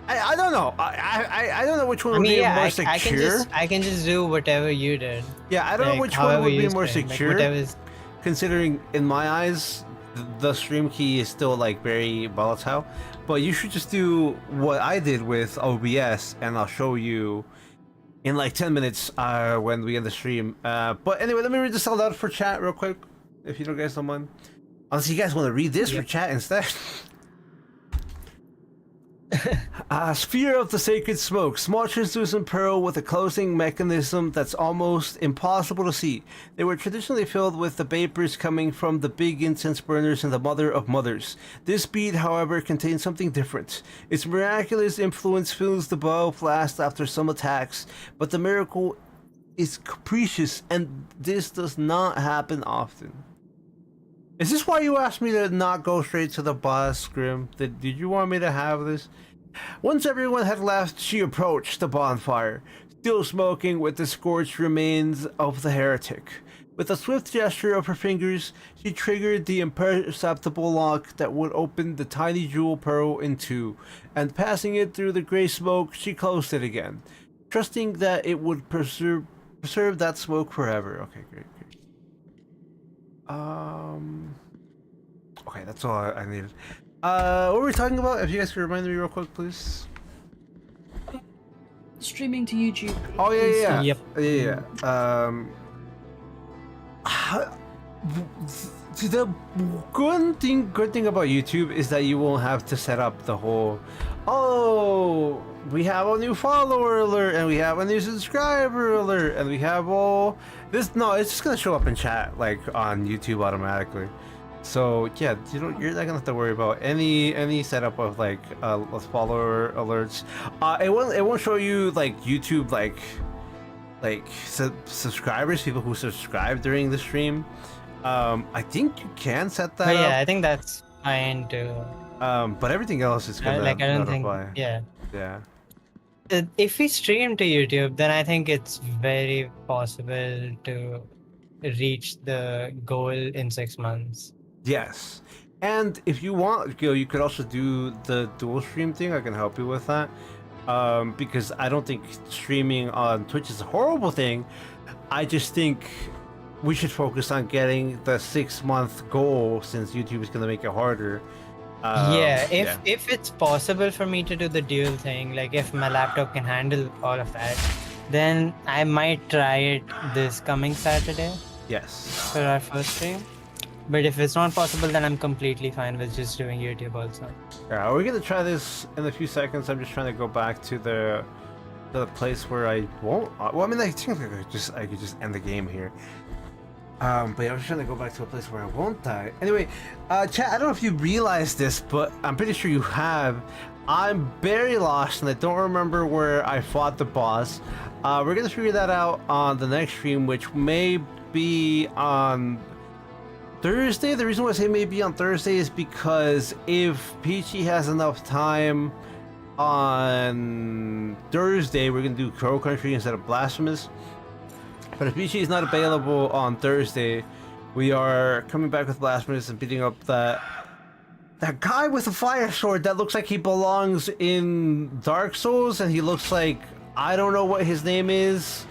I don't know. I don't know which one I would mean, be yeah, more I secure. can just do whatever you did. Yeah, I don't know Like, which one however would be you more stream, secure. Like, whatever's Considering in my eyes the stream key is still like very volatile, but you should just do what I did with OBS, and I'll show you in like 10 minutes when we end the stream. But anyway, let me read this out loud for chat real quick, if you guys don't mind, unless you guys want to read this for chat instead. Sphere of the Sacred Smoke. Small translucent pearl with a closing mechanism that's almost impossible to see. They were traditionally filled with the vapors coming from the big incense burners and the Mother of Mothers. This bead, however, contains something different. Its miraculous influence fills the bow blast after some attacks, but the miracle is capricious, and this does not happen often. Is this why you asked me to not go straight to the boss, Grim? Did you want me to have this? Once everyone had left, she approached the bonfire, still smoking with the scorched remains of the heretic. With a swift gesture of her fingers, she triggered the imperceptible lock that would open the tiny jewel pearl in two, and passing it through the gray smoke, she closed it again, trusting that it would preserve that smoke forever. Okay, great. Okay, that's all I needed. What were we talking about? If you guys could remind me real quick, please. Streaming to YouTube. Oh yeah. Yep. Yeah. The good thing about YouTube is that you won't have to set up the whole, oh, we have a new follower alert, and we have a new subscriber alert, and we have all this. No, it's just gonna show up in chat like on YouTube automatically. So yeah, you're not gonna have to worry about any setup of like follower alerts. It won't show you like YouTube subscribers, people who subscribe during the stream. I think you can set that But up. yeah, I think that's fine too. But everything else is gonna I don't think. notify. Yeah. Yeah. If we stream to YouTube, then I think it's very possible to reach the goal in 6 months. Yes. And if you want, you could also do the dual stream thing. I can help you with that. Because I don't think streaming on Twitch is a horrible thing. I just think we should focus on getting the 6-month goal, since YouTube is going to make it harder. If it's possible for me to do the dual thing, like if my laptop can handle all of that, then I might try it this coming Saturday Yes. for our first stream. But if it's not possible, then I'm completely fine with just doing YouTube also. Yeah, we're gonna try this in a few seconds. I'm just trying to go back to the place where I won't. Well, I mean, I think I could just end the game here. But yeah, I was trying to go back to a place where I won't die. Anyway, chat, I don't know if you realize this, but I'm pretty sure you have. I'm very lost and I don't remember where I fought the boss. We're gonna figure that out on the next stream, which may be on Thursday. The reason why I say maybe on Thursday is because if Peachy has enough time on Thursday, we're gonna do Crow Country instead of Blasphemous. But if Peachy is not available on Thursday, we are coming back with Blasphemous and beating up that guy with a fire sword that looks like he belongs in Dark Souls, and he looks like, I don't know what his name is,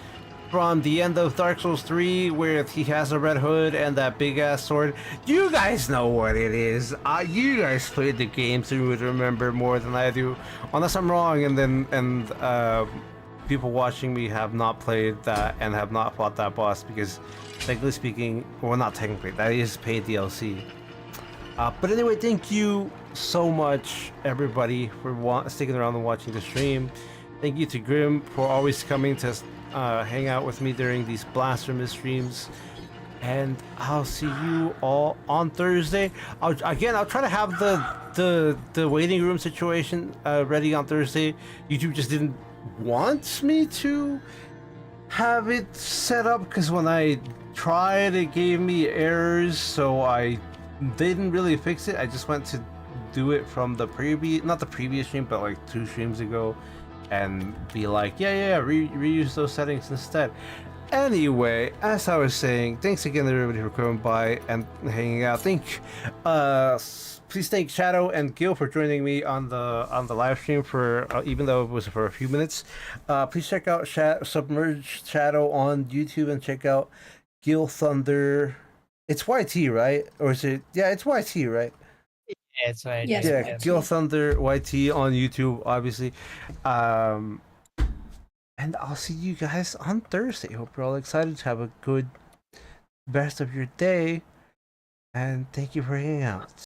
from the end of Dark Souls 3, where he has a red hood and that big ass sword. You guys know what it is. You guys played the game, so you would remember more than I do, unless I'm wrong. And people watching me have not played that and have not fought that boss, because technically speaking, well, not technically, that is paid DLC. But anyway, thank you so much, everybody, for sticking around and watching the stream. Thank you to Grim for always coming to hang out with me during these Blasphemous streams. And I'll see you all on Thursday. I'll try to have the waiting room situation ready on Thursday. YouTube just didn't want me to have it set up because when I tried, it gave me errors, so I didn't really fix it. I just went to do it from the not the previous stream, but like 2 streams ago, and be like, reuse those settings instead. Anyway, as I was saying, thanks again everybody for coming by and hanging out. Please thank Shadow and Gil for joining me on the live stream for even though it was for a few minutes. Please check out Submerged Shadow on YouTube and check out Gil Thunder. It's YT, right? Or is it? Yeah, it's YT, right? Yeah, it's right. Yes, Yeah, YT. Gil Thunder YT on YouTube, obviously. And I'll see you guys on Thursday. Hope you're all excited to have a good rest of your day. And thank you for hanging out.